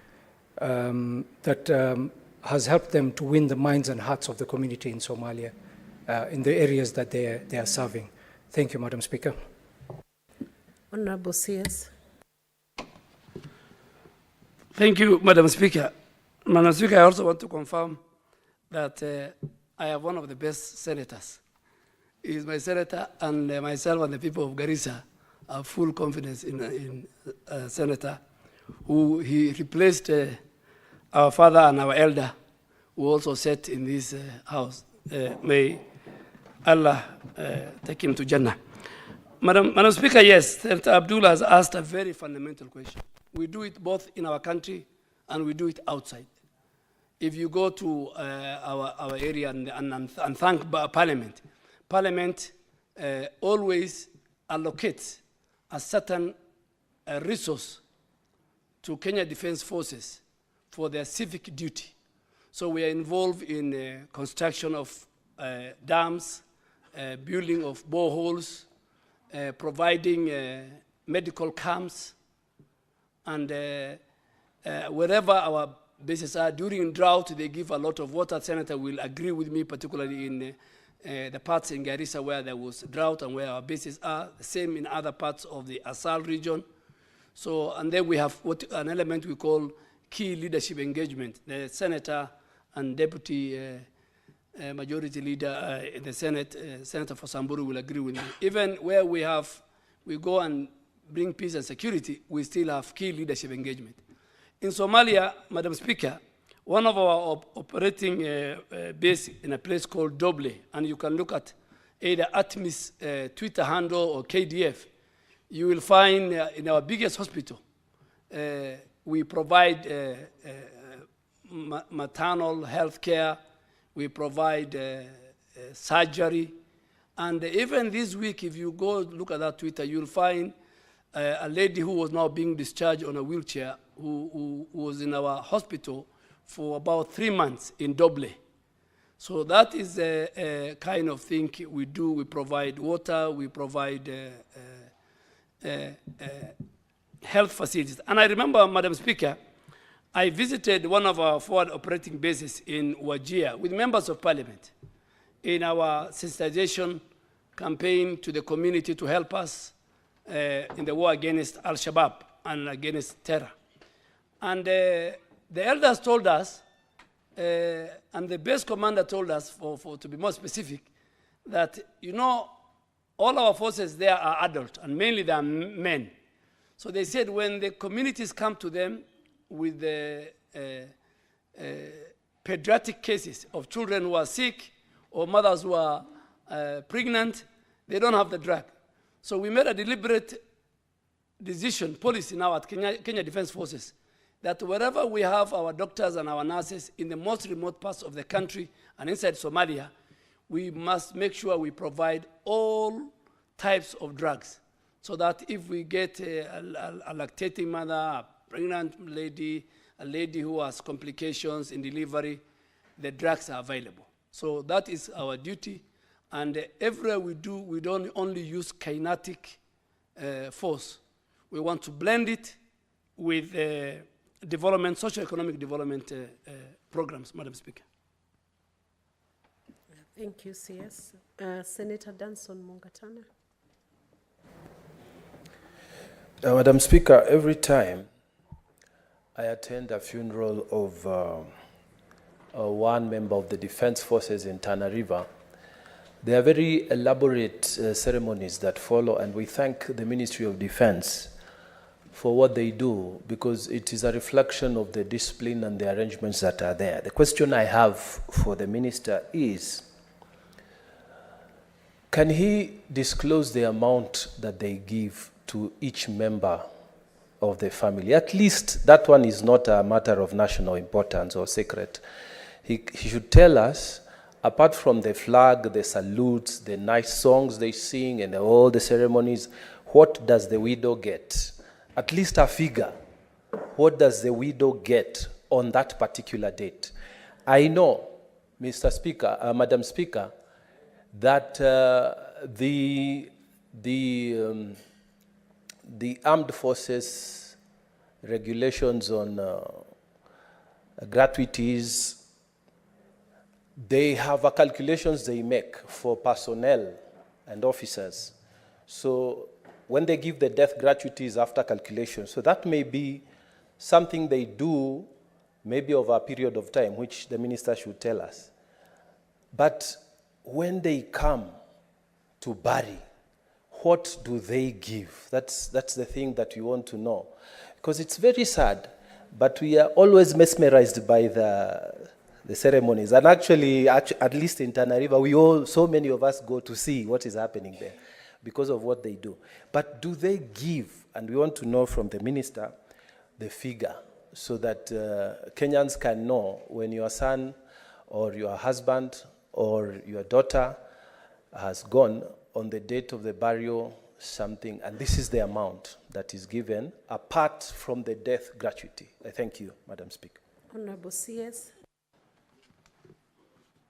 that has helped them to win the minds and hearts of the community in Somalia, in the areas that they are serving? Thank you, Madam Speaker. Honorable CS. Thank you, Madam Speaker. Madam Speaker, I also want to confirm that I have one of the best senators. He is my senator, and myself and the people of Garissa have full confidence in Senator, who he replaced our father and our elder, who also sat in this house. May Allah take him to Jannah. Madam Speaker, yes, Senator Abdullah has asked a very fundamental question. We do it both in our country and we do it outside. If you go to our area and thank Parliament, Parliament always allocates a certain resource to Kenya Defense Forces for their civic duty. So we are involved in construction of dams, building of boreholes, providing medical camps, and wherever our bases are, during drought, they give a lot of water. Senator will agree with me, particularly in the parts in Garissa where there was drought and where our bases are, the same in other parts of the Asal region. So, and then we have an element we call key leadership engagement. The Senator and Deputy Majority Leader in the Senate, Senator for Samburu, will agree with me. Even where we go and bring peace and security, we still have key leadership engagement. In Somalia, Madam Speaker, one of our operating base in a place called Duale, and you can look at either ATMI's Twitter handle or KDF, you will find in our biggest hospital, we provide maternal health care, we provide surgery, and even this week, if you go look at that Twitter, you'll find a lady who was now being discharged on a wheelchair, who was in our hospital for about 3 months in Duale. So that is a kind of thing we do. We provide water, we provide health facilities. And I remember, Madam Speaker, I visited one of our forward operating bases in Wajir with members of Parliament in our sensitization campaign to the community to help us in the war against Al-Shabaab and against terror. And the elders told us, and the base commander told us, to be more specific, that, you know, all our forces there are adult, and mainly they are men. So they said when the communities come to them with the pediatric cases of children who are sick or mothers who are pregnant, they don't have the drug. So we made a deliberate decision, policy now at Kenya Defense Forces, that wherever we have our doctors and our nurses in the most remote parts of the country and inside Somalia, we must make sure we provide all types of drugs, so that if we get a lactating mother, a pregnant lady, a lady who has complications in delivery, the drugs are available. So that is our duty. And everywhere we do, we don't only use kinetic force. We want to blend it with development, socio-economic development programs, Madam Speaker. Thank you, CS. Senator Danson Mungatana. Madam Speaker, every time I attend a funeral of one member of the Defense Forces in Tana River, there are very elaborate ceremonies that follow, and we thank the Ministry of Defense for what they do, because it is a reflection of the discipline and the arrangements that are there. The question I have for the Minister is, can he disclose the amount that they give to each member of the family? At least that one is not a matter of national importance or secret. He should tell us, apart from the flag, the salutes, the nice songs they sing, and all the ceremonies, what does the widow get? At least a figure. What does the widow get on that particular date? I know, Mr. Speaker, Madam Speaker, that the armed forces regulations on gratuities, they have a calculations they make for personnel and officers. So when they give the death gratuities after calculation, so that may be something they do maybe over a period of time, which the minister should tell us. But when they come to bury, what do they give? That's the thing that we want to know. Because it's very sad, but we are always mesmerized by the ceremonies. And actually, at least in Tana River, so many of us go to see what is happening there because of what they do. But do they give, and we want to know from the minister, the figure, so that Kenyans can know when your son or your husband or your daughter has gone on the date of the burial, something, and this is the amount that is given apart from the death gratuity. I thank you, Madam Speaker. Honorable CS.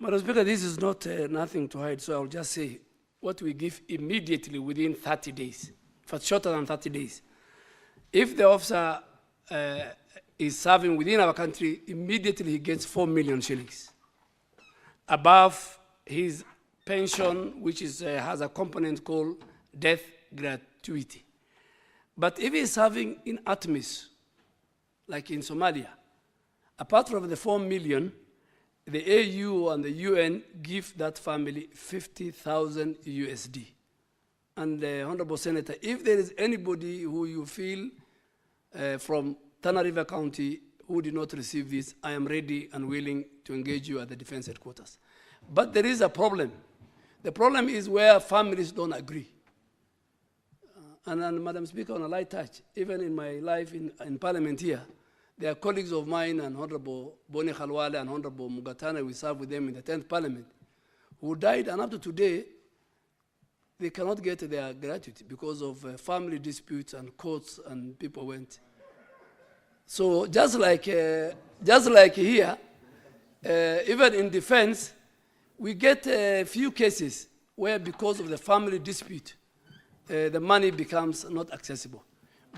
Madam Speaker, this is not nothing to hide, so I'll just say what we give immediately within 30 days, for shorter than 30 days. If the officer is serving within our country, immediately he gets 4 million shillings. Above his pension, which has a component called death gratuity. But if he's serving in ATMIS, like in Somalia, apart from the 4 million, the AU and the UN give that family 50,000 USD. And Honorable Senator, if there is anybody who you feel from Tana River County who did not receive this, I am ready and willing to engage you at the Defense Headquarters. But there is a problem. The problem is where families don't agree. And Madam Speaker, on a light touch, even in my life in Parliament here, there are colleagues of mine, and Honorable Boni Khalwale and Honorable Mugatana, we served with them in the 10th Parliament, who died, and up to today, they cannot get their gratuity because of family disputes and courts, and people went. So just like here, even in defense, we get a few cases where because of the family dispute, the money becomes not accessible.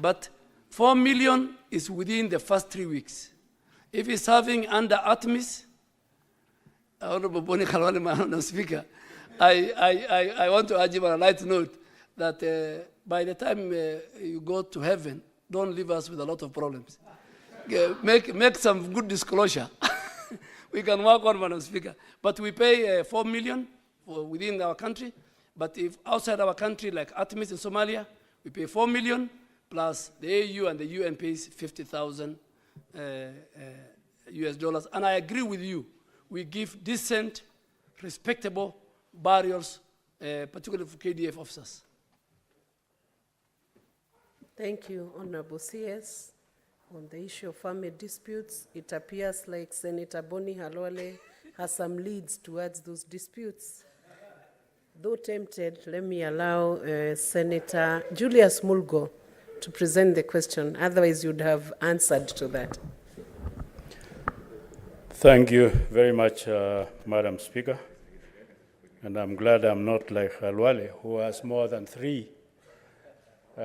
But 4 million is within the first 3 weeks. If he's serving under ATMIS, Honorable Boni Khalwale, Madam Speaker, I want to urge him on a light note that by the time you go to heaven, don't leave us with a lot of problems. Make some good disclosure. We can work on, Madam Speaker. But we pay 4 million within our country. But if outside our country, like Artemis in Somalia, we pay 4 million, plus the AU and the UN pays 50,000 US dollars. And I agree with you. We give decent, respectable burials, particularly for KDF officers. Thank you, Honorable CS. On the issue of family disputes, it appears like Senator Boni Halwale has some leads towards those disputes. Though tempted, let me allow Senator Julius Mulgo to present the question. Otherwise, you'd have answered to that. Thank you very much, Madam Speaker. And I'm glad I'm not like Halwale, who has more than 3. I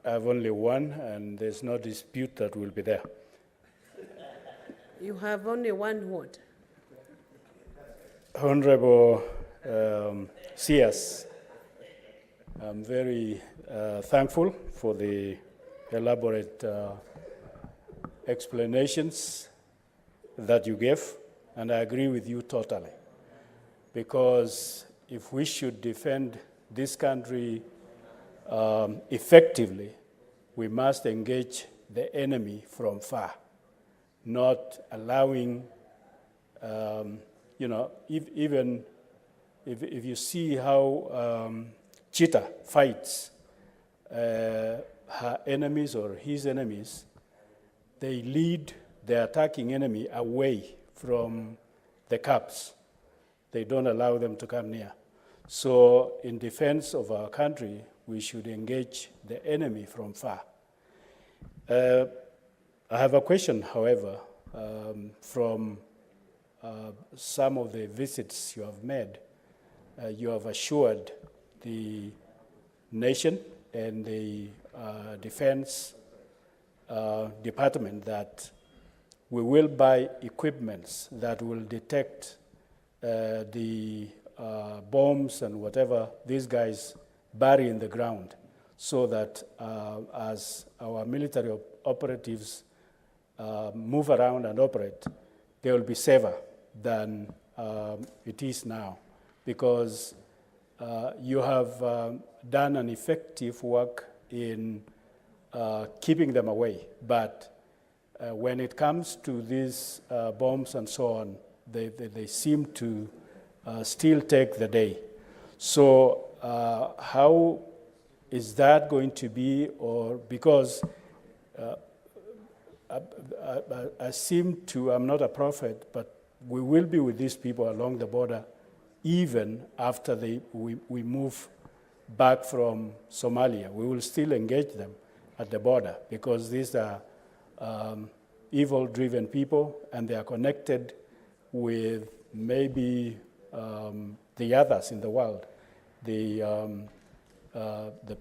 have only 1, and there's no dispute that will be there. You have only 1 what? Honorable CS, I'm very thankful for the elaborate explanations that you gave, and I agree with you totally. Because if we should defend this country effectively, we must engage the enemy from far, not allowing, even if you see how cheetah fights her enemies or his enemies, they lead the attacking enemy away from the cubs. They don't allow them to come near. So in defense of our country, we should engage the enemy from far. I have a question, however, from some of the visits you have made. You have assured the nation and the defense department that we will buy equipments that will detect the bombs and whatever these guys bury in the ground, so that as our military operatives move around and operate, they will be safer than it is now. Because you have done an effective work in keeping them away. But when it comes to these bombs and so on, they seem to still take the day. So how is that going to be? Or because I seem to, I'm not a prophet, but we will be with these people along the border even after we move back from Somalia. We will still engage them at the border because these are evil-driven people, and they are connected with maybe the others in the world, the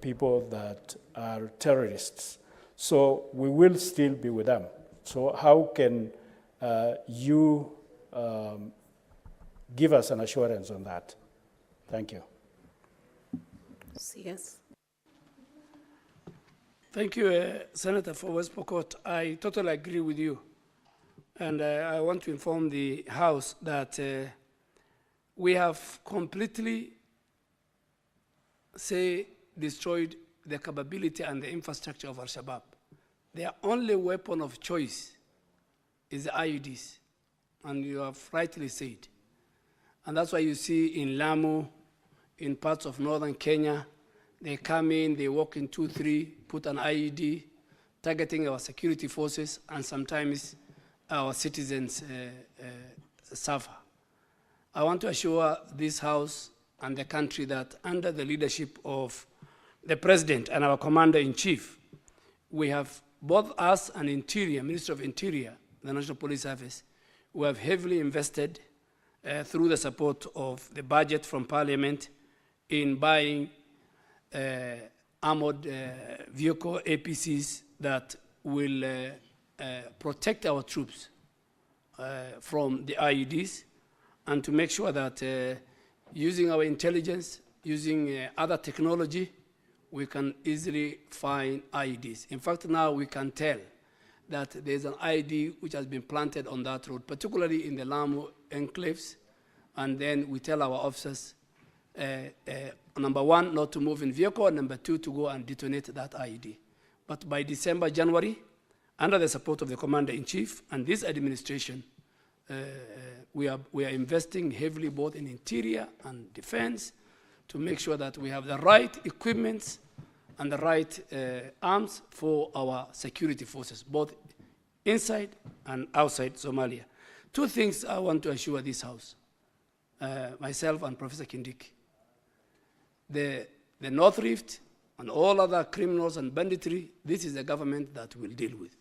people that are terrorists. So we will still be with them. So how can you give us an assurance on that? Thank you. Yes. Thank you, Senator, for West Pokot. I totally agree with you. And I want to inform the House that we have completely, destroyed the capability and the infrastructure of Al-Shabaab. Their only weapon of choice is the IEDs, and you have rightly said. And that's why you see in Lamu, in parts of northern Kenya, they come in, they walk in 2-3, put an IED, targeting our security forces, and sometimes our citizens suffer. I want to assure this House and the country that under the leadership of the President and our Commander-in-Chief, we have both us and Interior, Minister of Interior, the National Police Service, we have heavily invested through the support of the budget from Parliament in buying armored vehicle APCs that will protect our troops from the IEDs, and to make sure that using our intelligence, using other technology, we can easily find IEDs. In fact, now we can tell that there's an IED which has been planted on that road, particularly in the Lamu enclaves, and then we tell our officers, number one, not to move in vehicle, and number two, to go and detonate that IED. But by December, January, under the support of the Commander-in-Chief and this administration, we are investing heavily both in interior and defense to make sure that we have the right equipment and the right arms for our security forces, both inside and outside Somalia. Two things I want to assure this House, myself and Professor Kindiki. The North Rift and all other criminals and banditry, this is the government that will deal with.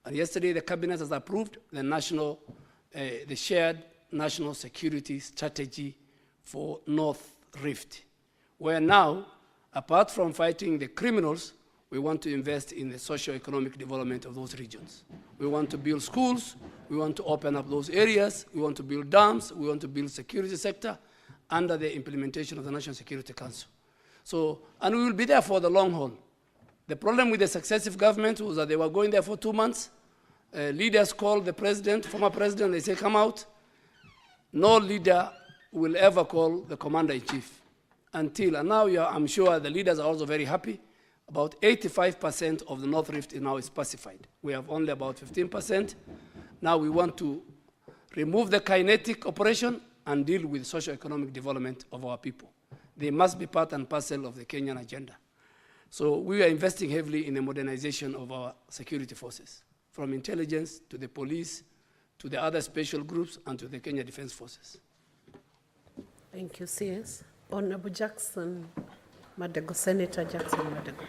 And yesterday the Cabinet has approved the shared national security strategy for North Rift, where now, apart from fighting the criminals, we want to invest in the socio-economic development of those regions. We want to build schools, we want to open up those areas, we want to build dams, we want to build security sector under the implementation of the National Security Council. So, and we will be there for the long haul. The problem with the successive government was that they were going there for 2 months. Leaders called the president, former president, they say, come out. No leader will ever call the Commander-in-Chief until, and now I'm sure the leaders are also very happy, about 85% of the North Rift now is pacified. We have only about 15%. Now we want to remove the kinetic operation and deal with socio-economic development of our people. They must be part and parcel of the Kenyan agenda. So we are investing heavily in the modernization of our security forces, from intelligence to the police, to the other special groups, and to the Kenya Defense Forces. Thank you, CS. Honorable Jackson Madego, Senator Jackson Madego.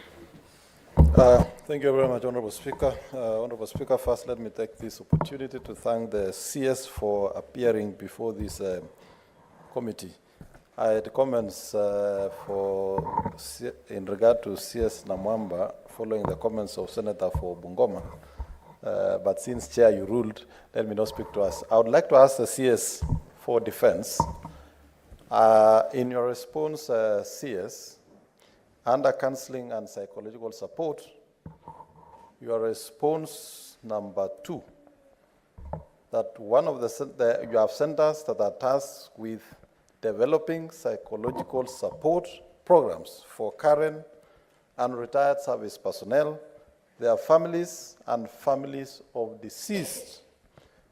Thank you very much, Honorable Speaker. Honorable Speaker, first let me take this opportunity to thank the CS for appearing before this committee. I had comments in regard to CS Namwamba following the comments of Senator for Bungoma. But since Chair, you ruled, let me not speak to us. I would like to ask the CS for defense. In your response, CS, under counseling and psychological support, your response number 2, that one of you have centers that are tasked with developing psychological support programs for current and retired service personnel, their families, and families of deceased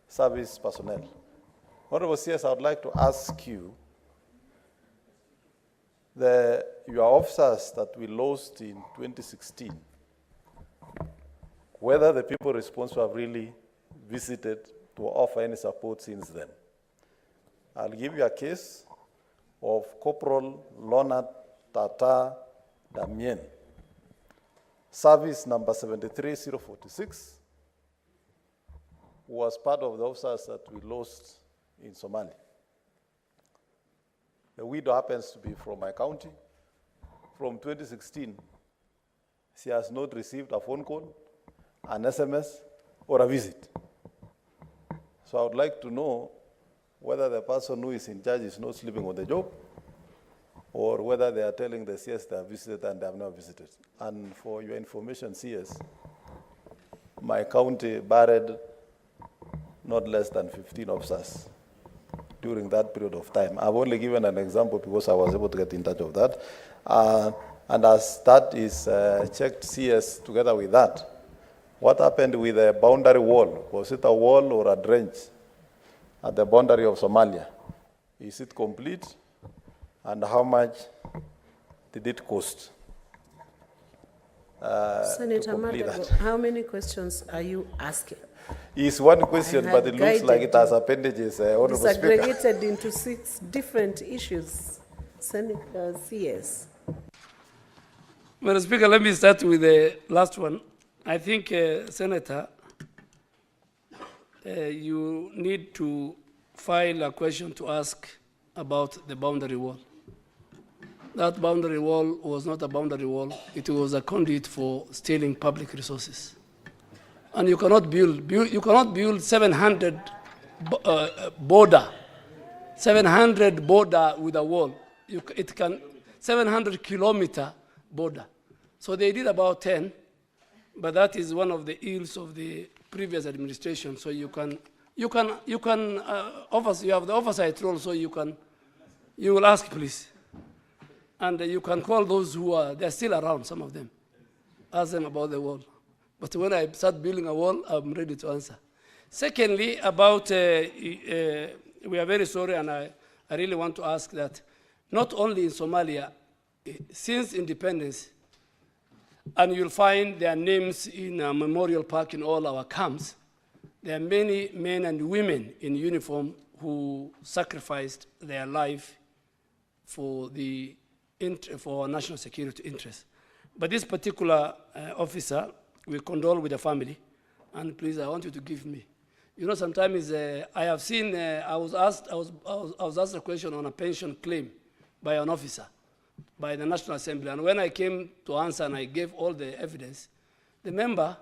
service personnel. Honorable CS, I would like to ask you, your officers that we lost in 2016, whether the people responsible have really visited to offer any support since then. I'll give you a case of Corporal Leonard Tata Damien, service number 73046, who was part of the officers that we lost in Somalia. The widow happens to be from my county. From 2016, she has not received a phone call, an SMS, or a visit. So I would like to know whether the person who is in charge is not sleeping on the job, or whether they are telling the CS they have visited and they have not visited. And for your information, CS, my county buried not less than 15 officers during that period of time. I've only given an example because I was able to get in touch with that. And as that is checked, CS, together with that, what happened with the boundary wall? Was it a wall or a trench at the boundary of Somalia? Is it complete? And how much did it cost? Senator Madego, how many questions are you asking? It's one question, but it looks like it has appendages, Honorable Speaker. It's aggregated into 6 different issues. Senator CS. Madam Speaker, let me start with the last one. I think, Senator, you need to file a question to ask about the boundary wall. That boundary wall was not a boundary wall. It was a conduit for stealing public resources. And you cannot build 700 border with a wall. 700 kilometer border. So they did about 10, but that is one of the ills of the previous administration. So you have the oversight role, so you will ask, please. And you can call those they're still around, some of them. Ask them about the wall. But when I start building a wall, I'm ready to answer. Secondly, about, we are very sorry, and I really want to ask that not only in Somalia, since independence, and you'll find their names in a memorial park in all our camps, there are many men and women in uniform who sacrificed their life for our national security interests. But this particular officer, we condole with the family, and please, I want you to give me. You know, sometimes I have seen, I was asked a question on a pension claim by an officer, by the National Assembly, and when I came to answer and I gave all the evidence, the member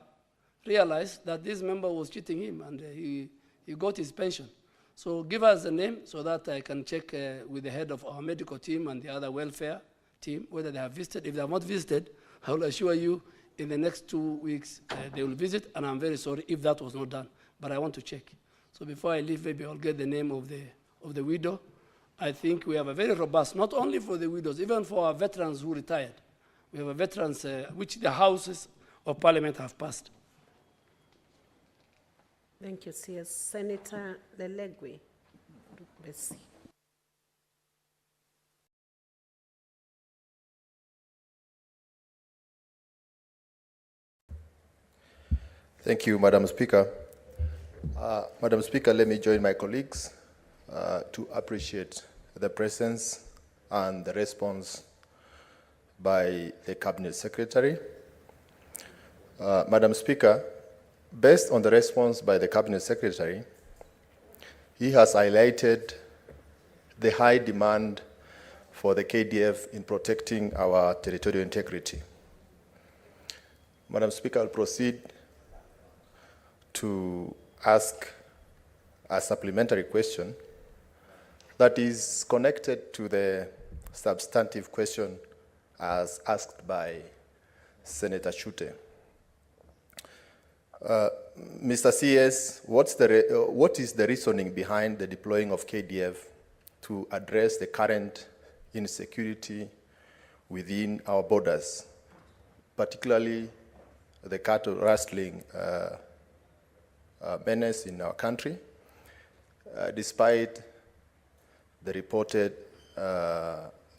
realized that this member was cheating him, and he got his pension. So give us the name so that I can check with the head of our medical team and the other welfare team whether they have visited. If they have not visited, I will assure you in the next 2 weeks they will visit, and I'm very sorry if that was not done. But I want to check. So before I leave, maybe I'll get the name of the widow. I think we have a very robust, not only for the widows, even for our veterans who retired. We have a veterans which the houses of parliament have passed. Thank you, CS. Senator Lelegwe. Thank you, Madam Speaker. Madam Speaker, let me join my colleagues to appreciate the presence and the response by the Cabinet Secretary. Madam Speaker, based on the response by the Cabinet Secretary, he has highlighted the high demand for the KDF in protecting our territorial integrity. Madam Speaker, I'll proceed to ask a supplementary question that is connected to the substantive question as asked by Senator Chute. Mr. CS, what is the reasoning behind the deploying of KDF to address the current insecurity within our borders, particularly the cattle rustling menace in our country, despite the reported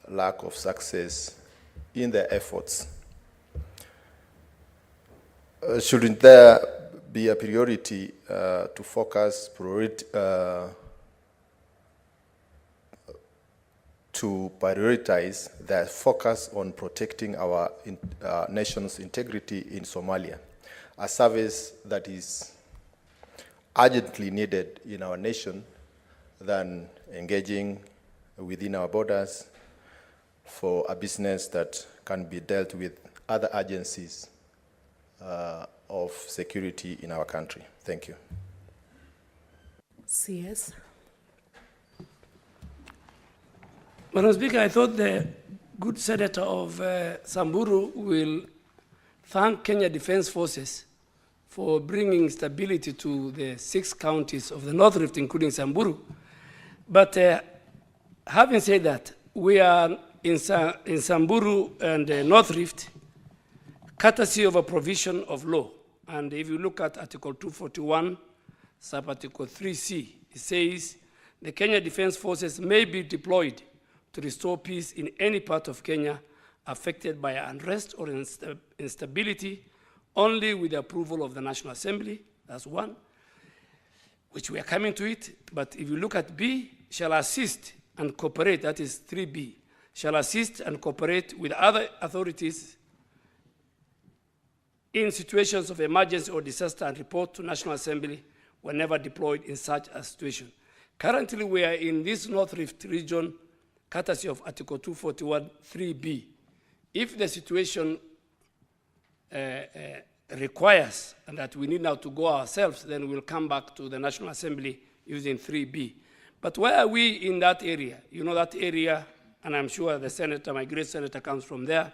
lack of success in their efforts? Shouldn't there be a priority to focus to prioritize the focus on protecting our nation's integrity in Somalia, a service that is urgently needed in our nation than engaging within our borders for a business that can be dealt with other agencies of security in our country? Thank you. CS. Madam Speaker, I thought the good senator of Samburu will thank Kenya Defense Forces for bringing stability to the 6 counties of the North Rift, including Samburu. But having said that, we are in Samburu and North Rift, courtesy of a provision of law. And if you look at Article 241, sub-article 3C, it says, the Kenya Defense Forces may be deployed to restore peace in any part of Kenya affected by unrest or instability only with the approval of the National Assembly. That's one, which we are coming to it. But if you look at B, shall assist and cooperate, that is 3B, shall assist and cooperate with other authorities in situations of emergency or disaster and report to National Assembly whenever deployed in such a situation. Currently, we are in this North Rift region, courtesy of Article 241, 3B. If the situation requires and that we need now to go ourselves, then we'll come back to the National Assembly using 3B. But where are we in that area? You know that area, and I'm sure the senator, my great senator, comes from there.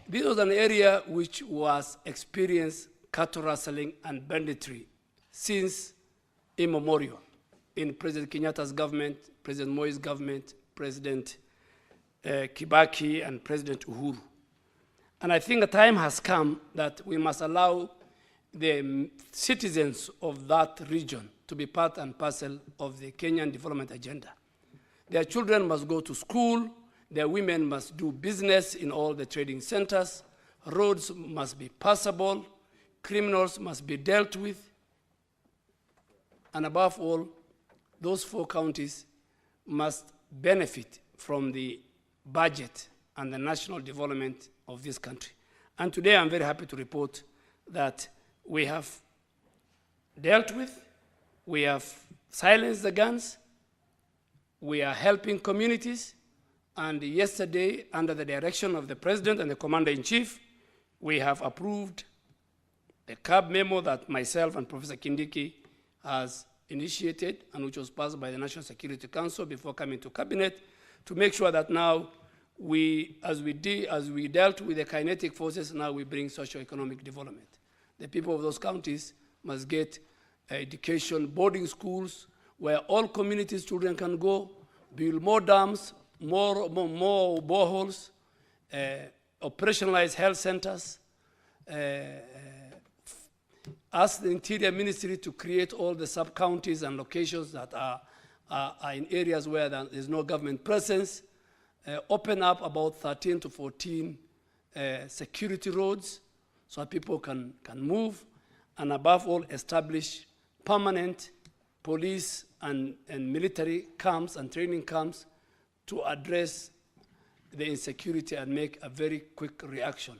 this was an area which was experienced cattle rustling and banditry since immemorial in President Kenyatta's government, President Moi's government, President Kibaki, and President Uhuru. And I think the time has come that we must allow the citizens of that region to be part and parcel of the Kenyan development agenda. Their children must go to school, their women must do business in all the trading centers, roads must be passable, criminals must be dealt with, and above all, those 4 counties must benefit from the budget and the national development of this country. And today I'm very happy to report that we have dealt with, we have silenced the guns, we are helping communities, and yesterday, under the direction of the President and the Commander-in-Chief, we have approved a CAB memo that myself and Professor Kindiki has initiated and which was passed by the National Security Council before coming to Cabinet to make sure that now as we dealt with the kinetic forces, now we bring socio-economic development. The people of those counties must get education, boarding schools, where all communities' children can go, build more dams, more boreholes, operationalize health centers, ask the Interior Ministry to create all the sub-counties and locations that are in areas where there is no government presence, open up about 13 to 14 security roads so people can move, and above all, establish permanent police and military camps and training camps to address the insecurity and make a very quick reaction.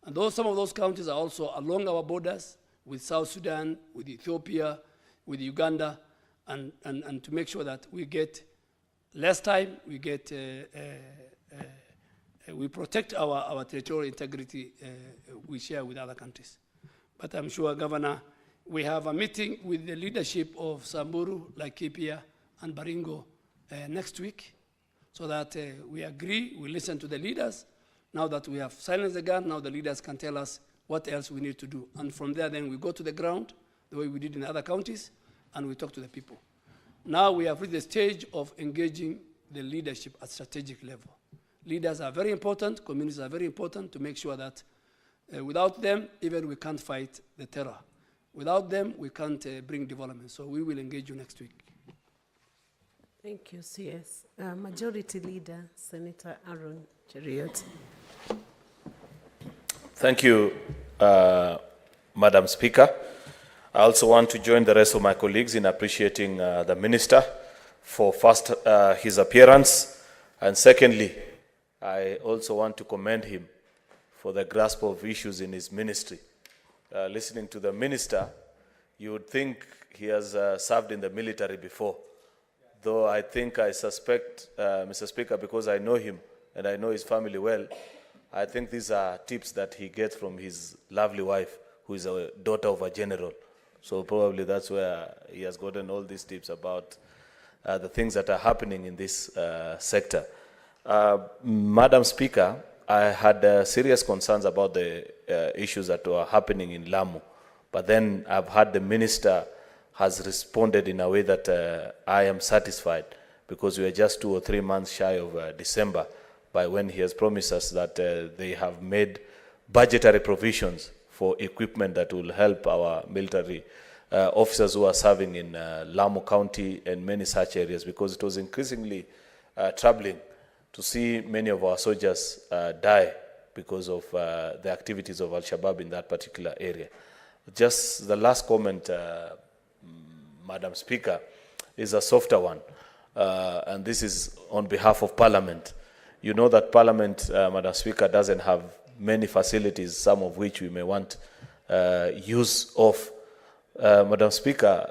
And some of those counties are also along our borders with South Sudan, with Ethiopia, with Uganda, and to make sure that we get less time, we protect our territorial integrity we share with other countries. But I'm sure, Governor, we have a meeting with the leadership of Samburu, Laikipia, and Baringo next week, so that we agree, we listen to the leaders. Now that we have silenced the gun, now the leaders can tell us what else we need to do. And from there, then we go to the ground, the way we did in other counties, and we talk to the people. Now we have reached the stage of engaging the leadership at strategic level. Leaders are very important, communities are very important to make sure that without them, even we can't fight the terror. Without them, we can't bring development. So we will engage you next week. Thank you, CS. Majority Leader, Senator Aaron Cheriot. Thank you, Madam Speaker. I also want to join the rest of my colleagues in appreciating the Minister for first his appearance, and secondly, I also want to commend him for the grasp of issues in his ministry. Listening to the Minister, you would think he has served in the military before, though I think I suspect, Mr. Speaker, because I know him and I know his family well, I think these are tips that he gets from his lovely wife, who is a daughter of a general. So probably that's where he has gotten all these tips about the things that are happening in this sector. Madam Speaker, I had serious concerns about the issues that were happening in Lamu, but then I've heard the Minister has responded in a way that I am satisfied, because we are just 2 or 3 months shy of December, by when he has promised us that they have made budgetary provisions for equipment that will help our military officers who are serving in Lamu County and many such areas, because it was increasingly troubling to see many of our soldiers die because of the activities of Al-Shabaab in that particular area. Just the last comment, Madam Speaker, is a softer one, and this is on behalf of Parliament. You know that Parliament, Madam Speaker, doesn't have many facilities, some of which we may want use of. Madam Speaker,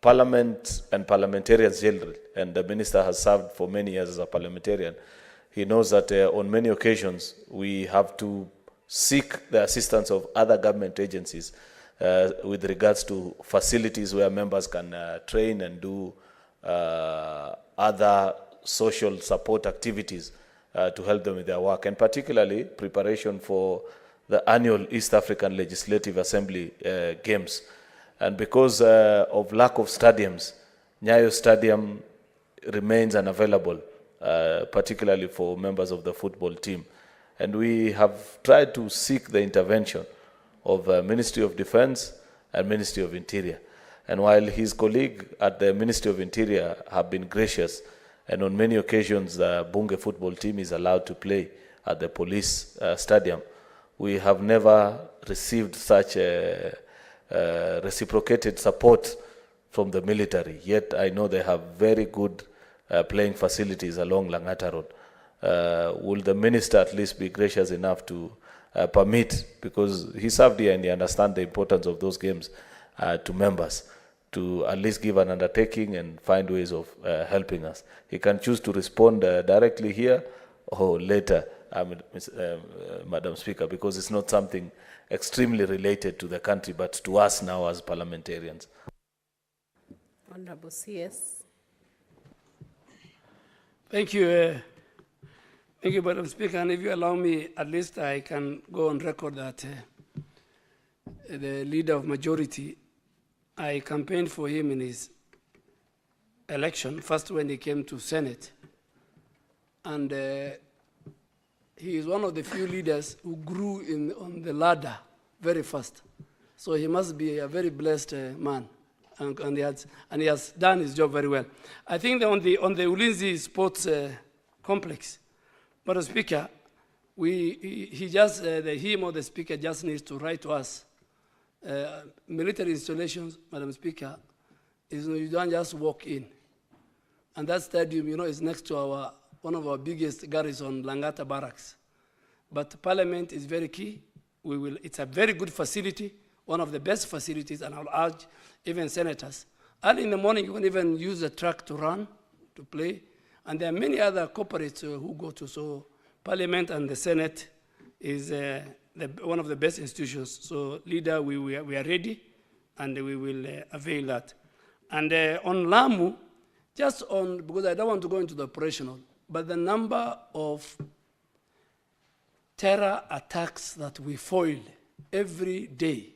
Parliament and parliamentarians generally, and the Minister has served for many years as a parliamentarian, he knows that on many occasions we have to seek the assistance of other government agencies with regards to facilities where members can train and do other social support activities to help them with their work, and particularly preparation for the annual East African Legislative Assembly Games. And because of lack of stadiums, Nyayo Stadium remains unavailable, particularly for members of the football team. And we have tried to seek the intervention of Ministry of Defense and Ministry of Interior. And while his colleague at the Ministry of Interior have been gracious, and on many occasions the Bunge football team is allowed to play at the police stadium, we have never received such reciprocated support from the military. Yet I know they have very good playing facilities along Langata Road. Will the minister at least be gracious enough to permit, because he served here and he understands the importance of those games to members, to at least give an undertaking and find ways of helping us. He can choose to respond directly here or later, Madam Speaker, because it's not something extremely related to the country, but to us now as parliamentarians. Honorable CS. Thank you. Thank you, Madam Speaker. And if you allow me, at least I can go on record that the leader of majority, I campaigned for him in his election, first when he came to Senate. And he is one of the few leaders who grew on the ladder very fast. So he must be a very blessed man. And he has done his job very well. I think that on the Ulinzi Sports Complex, Madam Speaker, him or the Speaker just needs to write to us. Military installations, Madam Speaker, you don't just walk in. And that stadium, is next to one of our biggest garrison, Langata Barracks. But Parliament is very key. It's a very good facility, one of the best facilities, and I'll urge even senators. Early in the morning, you can even use the track to run, to play. And there are many other corporates who go to. So Parliament and the Senate is one of the best institutions. So, Leader, we are ready, and we will avail that. And on Lamu, because I don't want to go into the operational, but the number of terror attacks that we foil every day,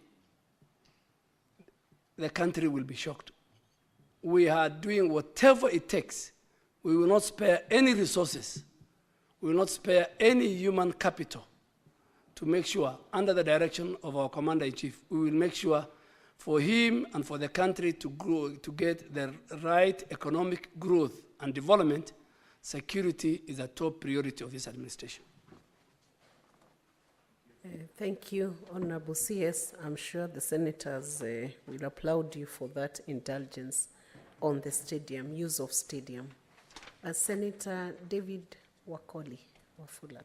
the country will be shocked. We are doing whatever it takes. We will not spare any resources. We will not spare any human capital to make sure, under the direction of our Commander-in-Chief, we will make sure for him and for the country to grow, to get the right economic growth and development. Security is a top priority of this administration. Thank you, Honorable CS. I'm sure the senators will applaud you for that indulgence on the stadium, use of stadium. Senator David Wakoli, Wafula.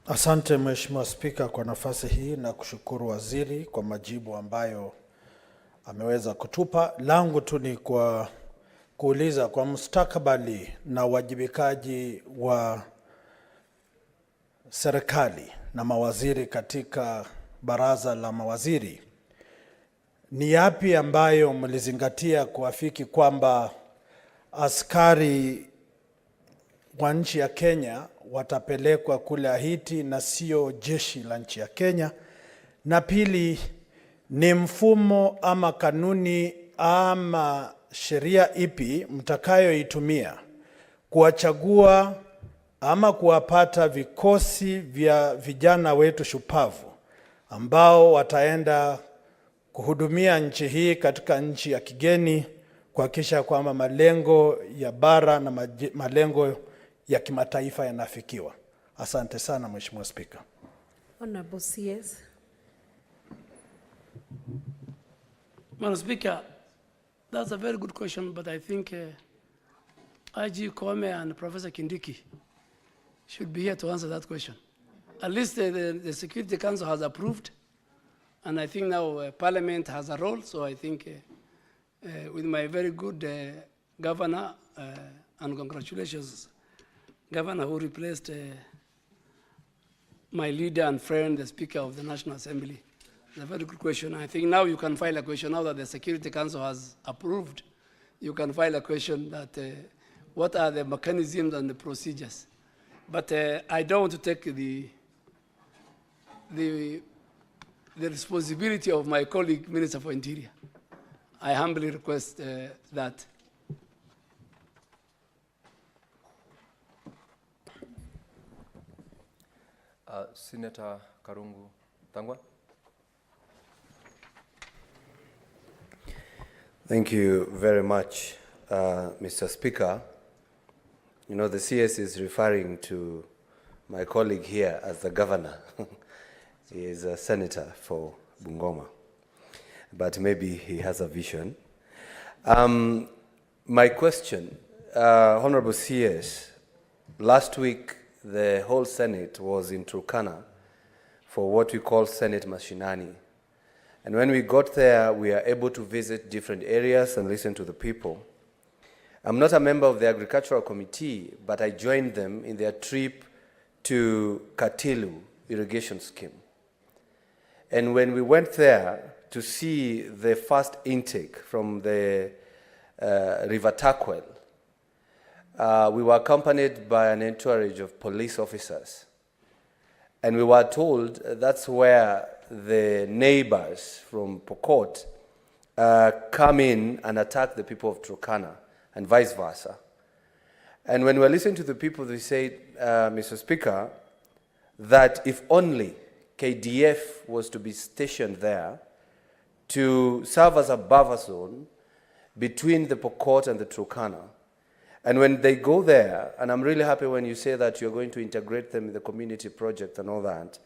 Asante Mheshimiwa Spika kwa nafasi hii na kushukuru waziri kwa majibu ambayo ameweza kutupa. Langu tu ni kwa kuuliza kwa mustakabali na wajibikaji wa serikali na mawaziri katika baraza la mawaziri. Ni yapi ambayo mlizingatia kuafiki kwamba askari wa nchi ya Kenya watapelekwa kule Haiti na sio jeshi la nchi ya Kenya? Na pili, ni mfumo ama kanuni ama sheria ipi mtakayoitumia kuwachagua ama kuwapata vikosi vya vijana wetu shupavu ambao wataenda kuhudumia nchi hii katika nchi ya kigeni, kuhakikisha kwamba malengo ya bara na malengo ya kimataifa yanafikiwa? Asante sana Mheshimiwa Spika. Honorable CS. Madam Speaker, that's a very good question, but I think IG Kome and Professor Kindiki should be here to answer that question. At least the Security Council has approved, and I think now Parliament has a role, so I think with my very good governor, and congratulations, Governor, who replaced my leader and friend, the Speaker of the National Assembly. It's a very good question. I think now you can file a question, now that the Security Council has approved, you can file a question that what are the mechanisms and the procedures. But I don't want to take the responsibility of my colleague, Minister for Interior. I humbly request that. Senator Karungu Tangwa. Thank you very much, Mr. Speaker. You know, the CS is referring to my colleague here as the governor. He is a senator for Bungoma, but maybe he has a vision. My question, Honorable CS, last week the whole Senate was in Turkana for what we call Senate Mashinani. And when we got there, we are able to visit different areas and listen to the people. I'm not a member of the Agricultural Committee, but I joined them in their trip to Katilu irrigation scheme. And when we went there to see the first intake from the River Takwel, we were accompanied by an entourage of police officers. And we were told that's where the neighbors from Pokot come in and attack the people of Turkana, and vice versa. And when we listened to the people, they said, Mr. Speaker, that if only KDF was to be stationed there to serve as a buffer zone between the Pokot and the Turkana. And when they go there, and I'm really happy when you say that you're going to integrate them in the community project and all that,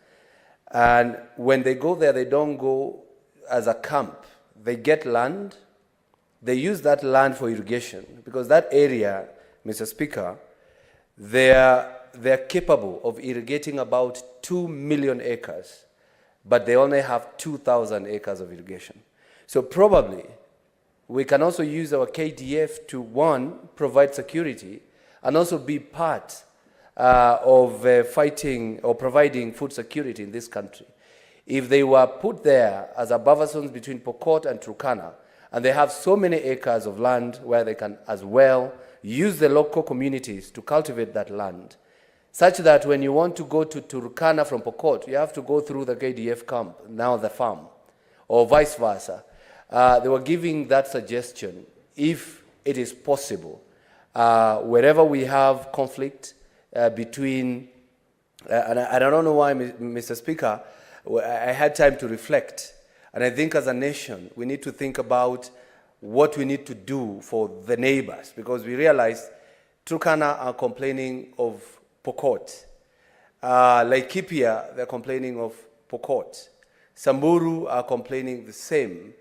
and when they go there, they don't go as a camp. They get land. They use that land for irrigation, because that area, Mr. Speaker, they're capable of irrigating about 2 million acres, but they only have 2,000 acres of irrigation. So probably we can also use our KDF to, one, provide security, and also be part of fighting or providing food security in this country. If they were put there as a buffer zones between Pokot and Turkana, and they have so many acres of land where they can as well use the local communities to cultivate that land, such that when you want to go to Turkana from Pokot, you have to go through the KDF camp, now the farm, or vice versa. They were giving that suggestion, if it is possible, wherever we have conflict between, and I don't know why, Mr. Speaker, I had time to reflect. And I think as a nation, we need to think about what we need to do for the neighbors, because we realize Turkana are complaining of Pokot. Laikipia, they're complaining of Pokot. Samburu are complaining the same.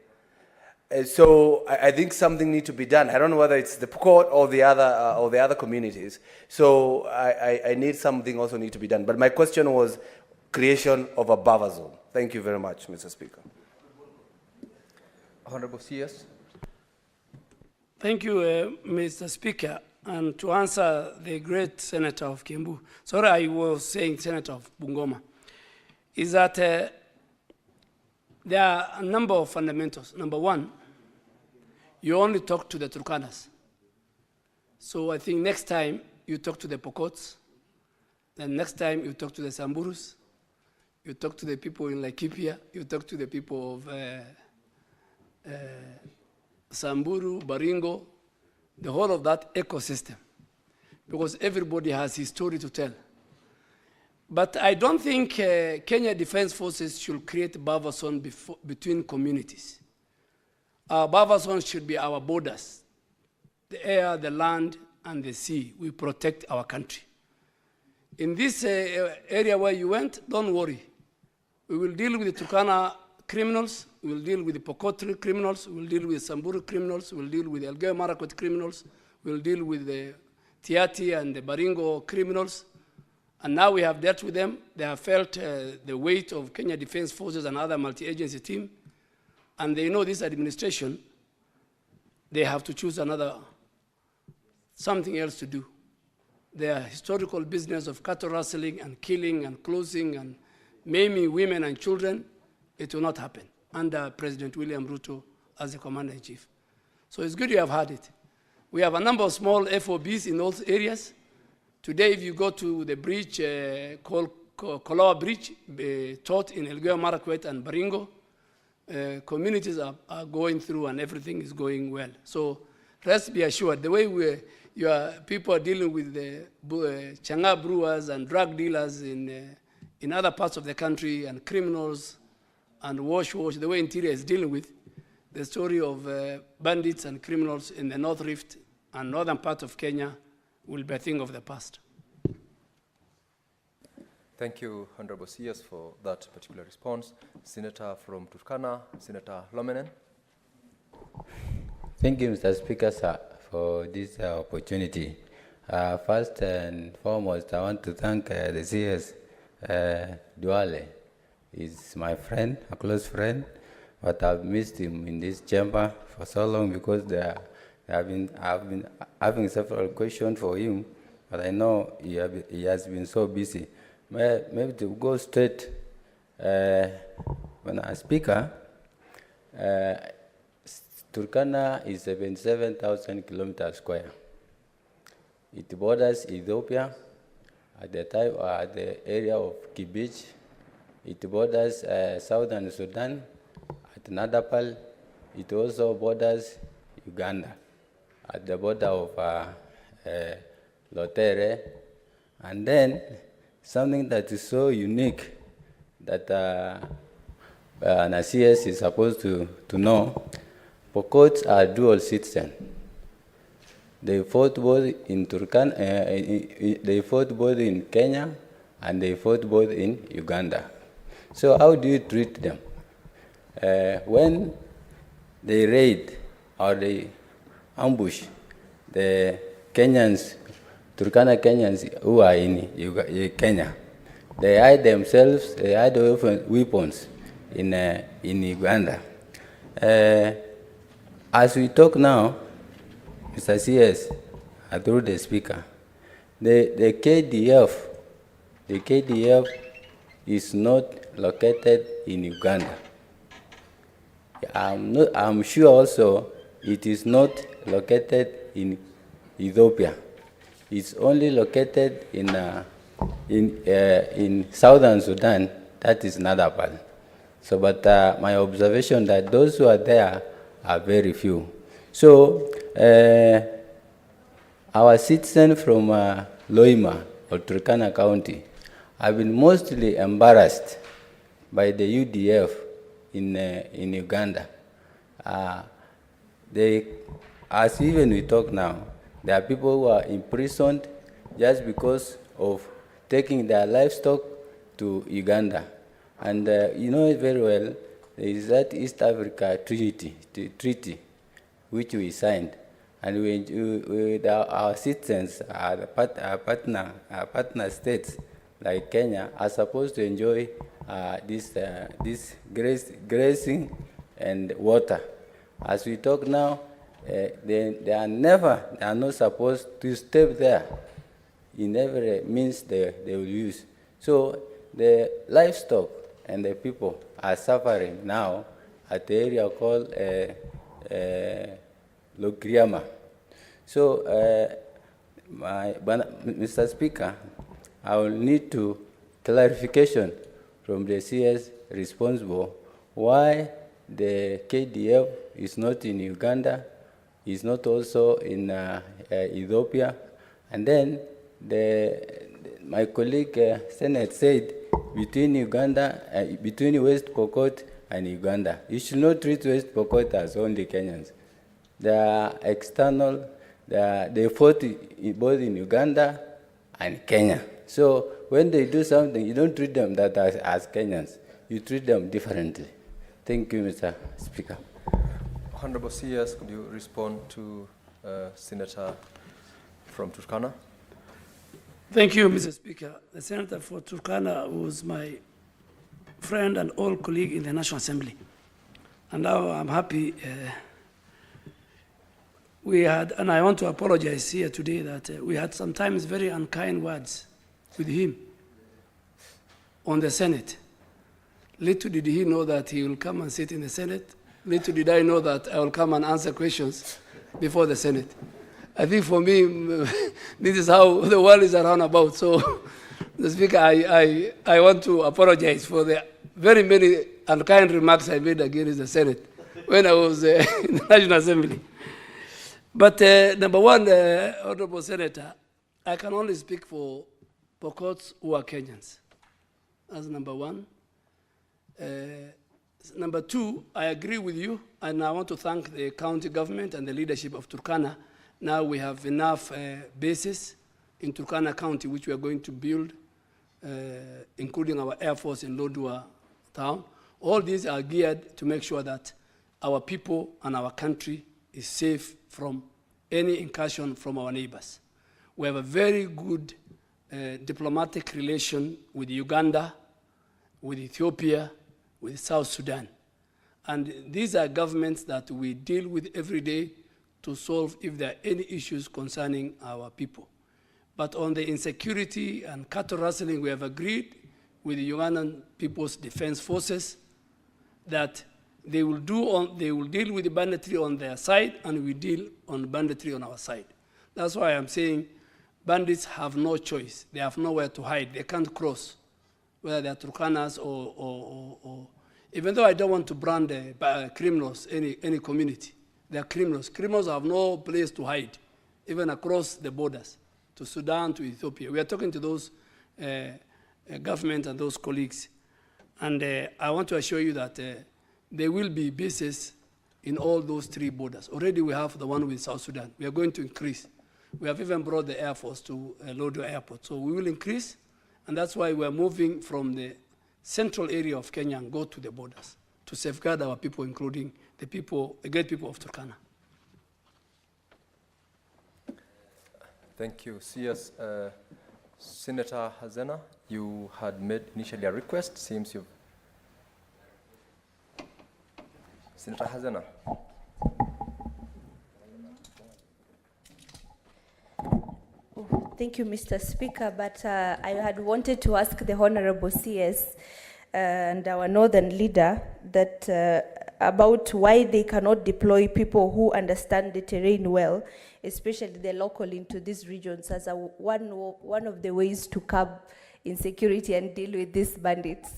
So I think something needs to be done. I don't know whether it's the Pokot or the other communities. So I need something also need to be done. But my question was creation of a buffer zone. Thank you very much, Mr. Speaker. Honorable CS. Thank you, Mr. Speaker. And to answer the great Senator of Kiambu, sorry I was saying Senator of Bungoma, is that there are a number of fundamentals. Number one, you only talk to the Turkanas. So I think next time you talk to the Pokots, then next time you talk to the Samburus, you talk to the people in Laikipia, you talk to the people of Samburu, Baringo, the whole of that ecosystem, because everybody has his story to tell. But I don't think Kenya Defense Forces should create a buffer zone between communities. Our buffer zone should be our borders, the air, the land, and the sea. We protect our country. In this area where you went, don't worry. We will deal with the Turkana criminals, we will deal with the Pokot criminals, we will deal with Samburu criminals, we will deal with the Elgeyo Marakwet criminals, we will deal with the Tiati and the Baringo criminals. And now we have dealt with them. They have felt the weight of Kenya Defense Forces and other multi-agency team. And they know this administration, they have to choose something else to do. Their historical business of cattle rustling and killing and closing and maiming women and children, it will not happen under President William Ruto as the Commander-in-Chief. So it's good you have had it. We have a number of small FOBs in those areas. Today, if you go to the bridge called Koloa Bridge, taught in Elgeyo Marakwet and Baringo, communities are going through and everything is going well. So rest be assured, the way your people are dealing with the changa brewers and drug dealers in other parts of the country and criminals and wash, the way Interior is dealing with the story of bandits and criminals in the North Rift and northern part of Kenya will be a thing of the past. Thank you, Honorable CS, for that particular response. Senator from Turkana, Senator Lomenen. Thank you, Mr. Speaker, sir, for this opportunity. First and foremost, I want to thank the CS Duale. He's my friend, a close friend, but I've missed him in this chamber for so long because I've been having several questions for him, but I know he has been so busy. Maybe to go straight, when I speaker, Turkana is 77,000 kilometers square. It borders Ethiopia at the area of Kibich. It borders southern Sudan at Nadapal. It also borders Uganda at the border of Lotere. And then something that is so unique that an CS is supposed to know, Pokots are dual citizen. They fought both in they fought both in Kenya and they fought both in Uganda. So how do you treat them? When they raid or they ambush the Kenyans, Turkana Kenyans who are in Kenya, they hide themselves, they hide weapons in Uganda. As we talk now, Mr. CS, through the speaker, the KDF is not located in Uganda. I'm sure also it is not located in Ethiopia. It's only located in southern Sudan, that is Nadapal. So, but my observation that those who are there are very few. So, our citizens from Loima or Turkana County have been mostly embarrassed by the UDF in Uganda. As even we talk now, there are people who are imprisoned just because of taking their livestock to Uganda. And you know it very well, there is that East Africa treaty which we signed. And our citizens, our partner states like Kenya, are supposed to enjoy this grazing and water. As we talk now, they are not supposed to step there in every means they will use. So the livestock and the people are suffering now at the area called Lokriama. So, Mr. Speaker, I will need to clarification from the CS responsible why the KDF is not in Uganda, is not also in Ethiopia, and then my colleague Senate said between West Pokot and Uganda. You should not treat West Pokot as only Kenyans. They are external. They fought both in Uganda and Kenya. So when they do something, you don't treat them as Kenyans. You treat them differently. Thank you, Mr. Speaker. Honorable CS, could you respond to Senator from Turkana? Thank you, Mr. Speaker. The Senator for Turkana was my friend and old colleague in the National Assembly. And now I'm happy and I want to apologize here today that we had sometimes very unkind words with him on the Senate. Little did he know that he will come and sit in the Senate. Little did I know that I will come and answer questions before the Senate. I think for me, this is how the world is around about. So, the Speaker, I want to apologize for the very many unkind remarks I made against the Senate when I was in the National Assembly. But number one, Honorable Senator, I can only speak for Pokots who are Kenyans. That's number one. Number two, I agree with you, and I want to thank the county government and the leadership of Turkana. Now we have enough bases in Turkana County, which we are going to build, including our Air Force in Lodwar town. All these are geared to make sure that our people and our country is safe from any incursion from our neighbors. We have a very good diplomatic relation with Uganda, with Ethiopia, with South Sudan. And these are governments that we deal with every day to solve if there are any issues concerning our people. But on the insecurity and cattle rustling, we have agreed with the Ugandan People's Defense Forces that they will deal with the banditry on their side, and we deal on banditry on our side. That's why I'm saying bandits have no choice. They have nowhere to hide. They can't cross, whether they are Turkanas or even though I don't want to brand criminals, any community. They are criminals. Criminals have no place to hide, even across the borders, to Sudan, to Ethiopia. We are talking to those government and those colleagues. And I want to assure you that there will be bases in all those three borders. Already we have the one with South Sudan. We are going to increase. We have even brought the Air Force to Lodwar Airport. So we will increase, and that's why we are moving from the central area of Kenya and go to the borders to safeguard our people, including the great people of Turkana. Thank you. CS Senator Hazena, you had made initially a request. Seems you've... Senator Hazena. Thank you, Mr. Speaker, but I had wanted to ask the Honorable CS and our northern leader that about why they cannot deploy people who understand the terrain well, especially the local, into these regions as one of the ways to curb insecurity and deal with these bandits.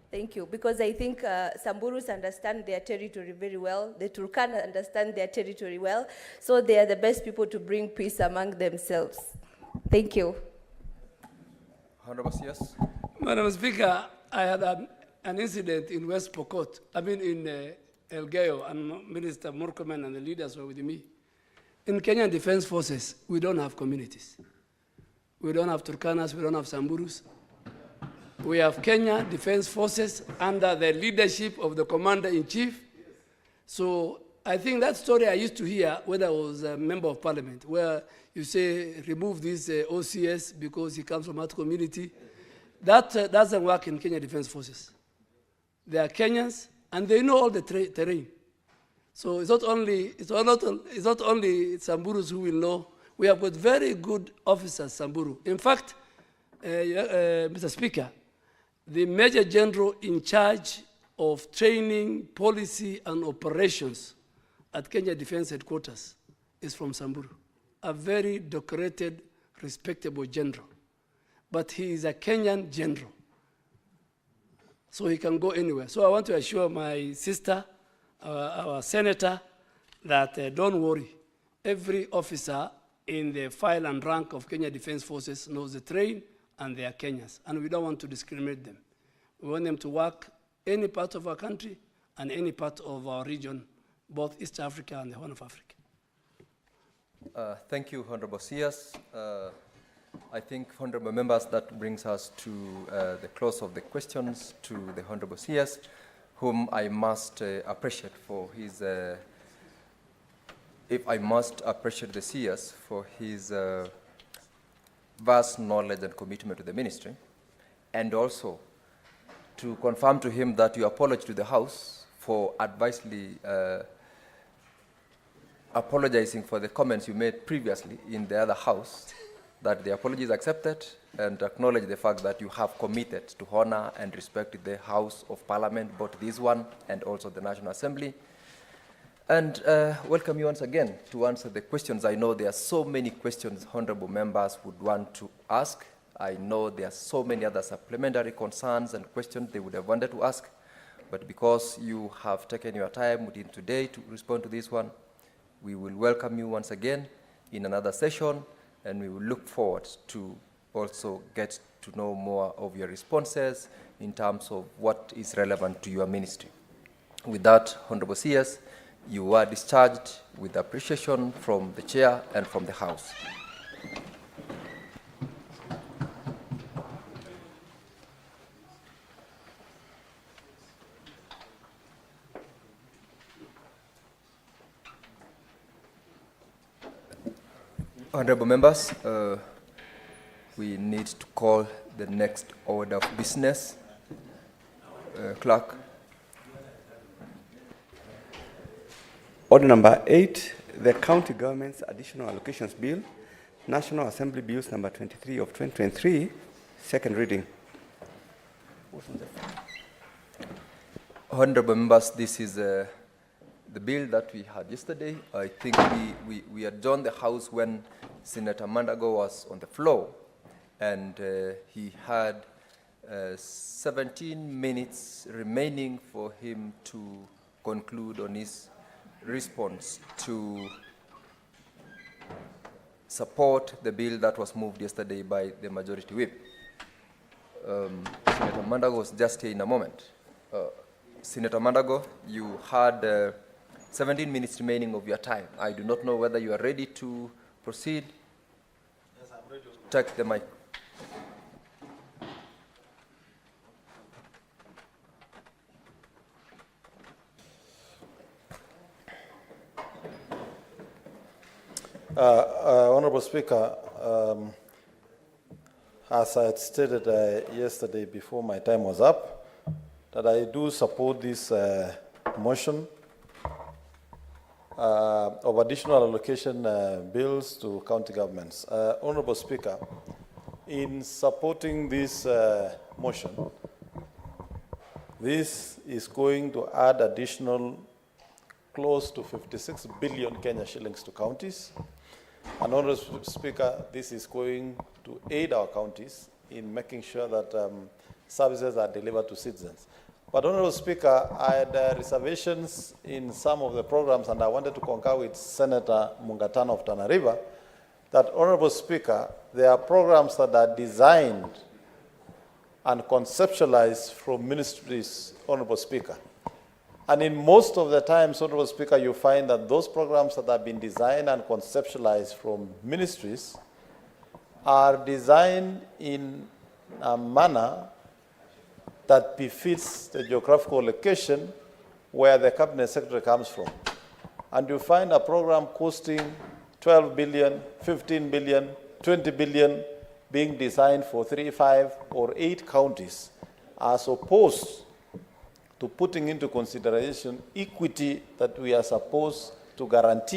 Thank you, because I think Samburus understand their territory very well, the Turkana understand their territory well, so they are the best people to bring peace among themselves. Thank you. Honorable CS. Madam Speaker, I had an incident in West Pokot, in Elgeyo, and Minister Murkomen and the leaders were with me. In Kenyan Defense Forces, we don't have communities. We don't have Turkanas, we don't have Samburus. We have Kenya Defense Forces under the leadership of the Commander-in-Chief. So I think that story I used to hear when I was a member of parliament, where you say, remove this OCS because he comes from that community. That doesn't work in Kenya Defense Forces. They are Kenyans, and they know all the terrain. So it's not only Samburus who will know. We have got very good officers, Samburu. In fact, Mr. Speaker, the Major General in charge of training, policy, and operations at Kenya Defense Headquarters is from Samburu, a very decorated, respectable general. But he is a Kenyan general, so he can go anywhere. So I want to assure my sister, our senator, that don't worry. Every officer in the file and rank of Kenya Defense Forces knows the terrain, and they are Kenyans, and we don't want to discriminate them. We want them to work any part of our country and any part of our region, both East Africa and the Horn of Africa. Thank you, Honorable CS. I think, Honorable members, that brings us to the close of the questions to the Honorable CS, whom I must appreciate for his, if I must appreciate the CS for his vast knowledge and commitment to the ministry, and also to confirm to him that you apologize to the House for advisedly apologizing for the comments you made previously in the other House, that the apology is accepted, and acknowledge the fact that you have committed to honor and respect the House of Parliament, both this one and also the National Assembly. And welcome you once again to answer the questions. I know there are so many questions honorable members would want to ask. I know there are so many other supplementary concerns and questions they would have wanted to ask. But because you have taken your time within today to respond to this one, we will welcome you once again in another session, and we will look forward to also get to know more of your responses in terms of what is relevant to your ministry. With that, Honorable CS, you are discharged with appreciation from the Chair and from the House. Honorable members, we need to call the next order of business. Clerk. Order number 8, the County Government's Additional Allocations Bill, National Assembly Bills number 23 of 2023, second reading. Honorable members, this is the bill that we had yesterday. I think we adjourned the House when Senator Mandago was on the floor, and he had 17 minutes remaining for him to conclude on his response to support the bill that was moved yesterday by the majority whip. Senator Mandago was just here in a moment. Senator Mandago, you had 17 minutes remaining of your time. I do not know whether you are ready to proceed. Yes, I'm ready. Take the mic. Honorable Speaker, as I had stated yesterday before my time was up, that I do support this motion of additional allocation bills to county governments. Honorable Speaker, in supporting this motion, this is going to add additional close to 56 billion Kenya shillings to counties. And Honorable Speaker, this is going to aid our counties in making sure that services are delivered to citizens. But Honorable Speaker, I had reservations in some of the programs, and I wanted to concur with Senator Mungatana of Tana River that, Honorable Speaker, there are programs that are designed and conceptualized from ministries, Honorable Speaker. And in most of the times, Honorable Speaker, you find that those programs that have been designed and conceptualized from ministries are designed in a manner that befits the geographical location where the cabinet secretary comes from. And you find a program costing 12 billion, 15 billion, 20 billion being designed for 3, 5, or 8 counties, as opposed to putting into consideration equity that we are supposed to guarantee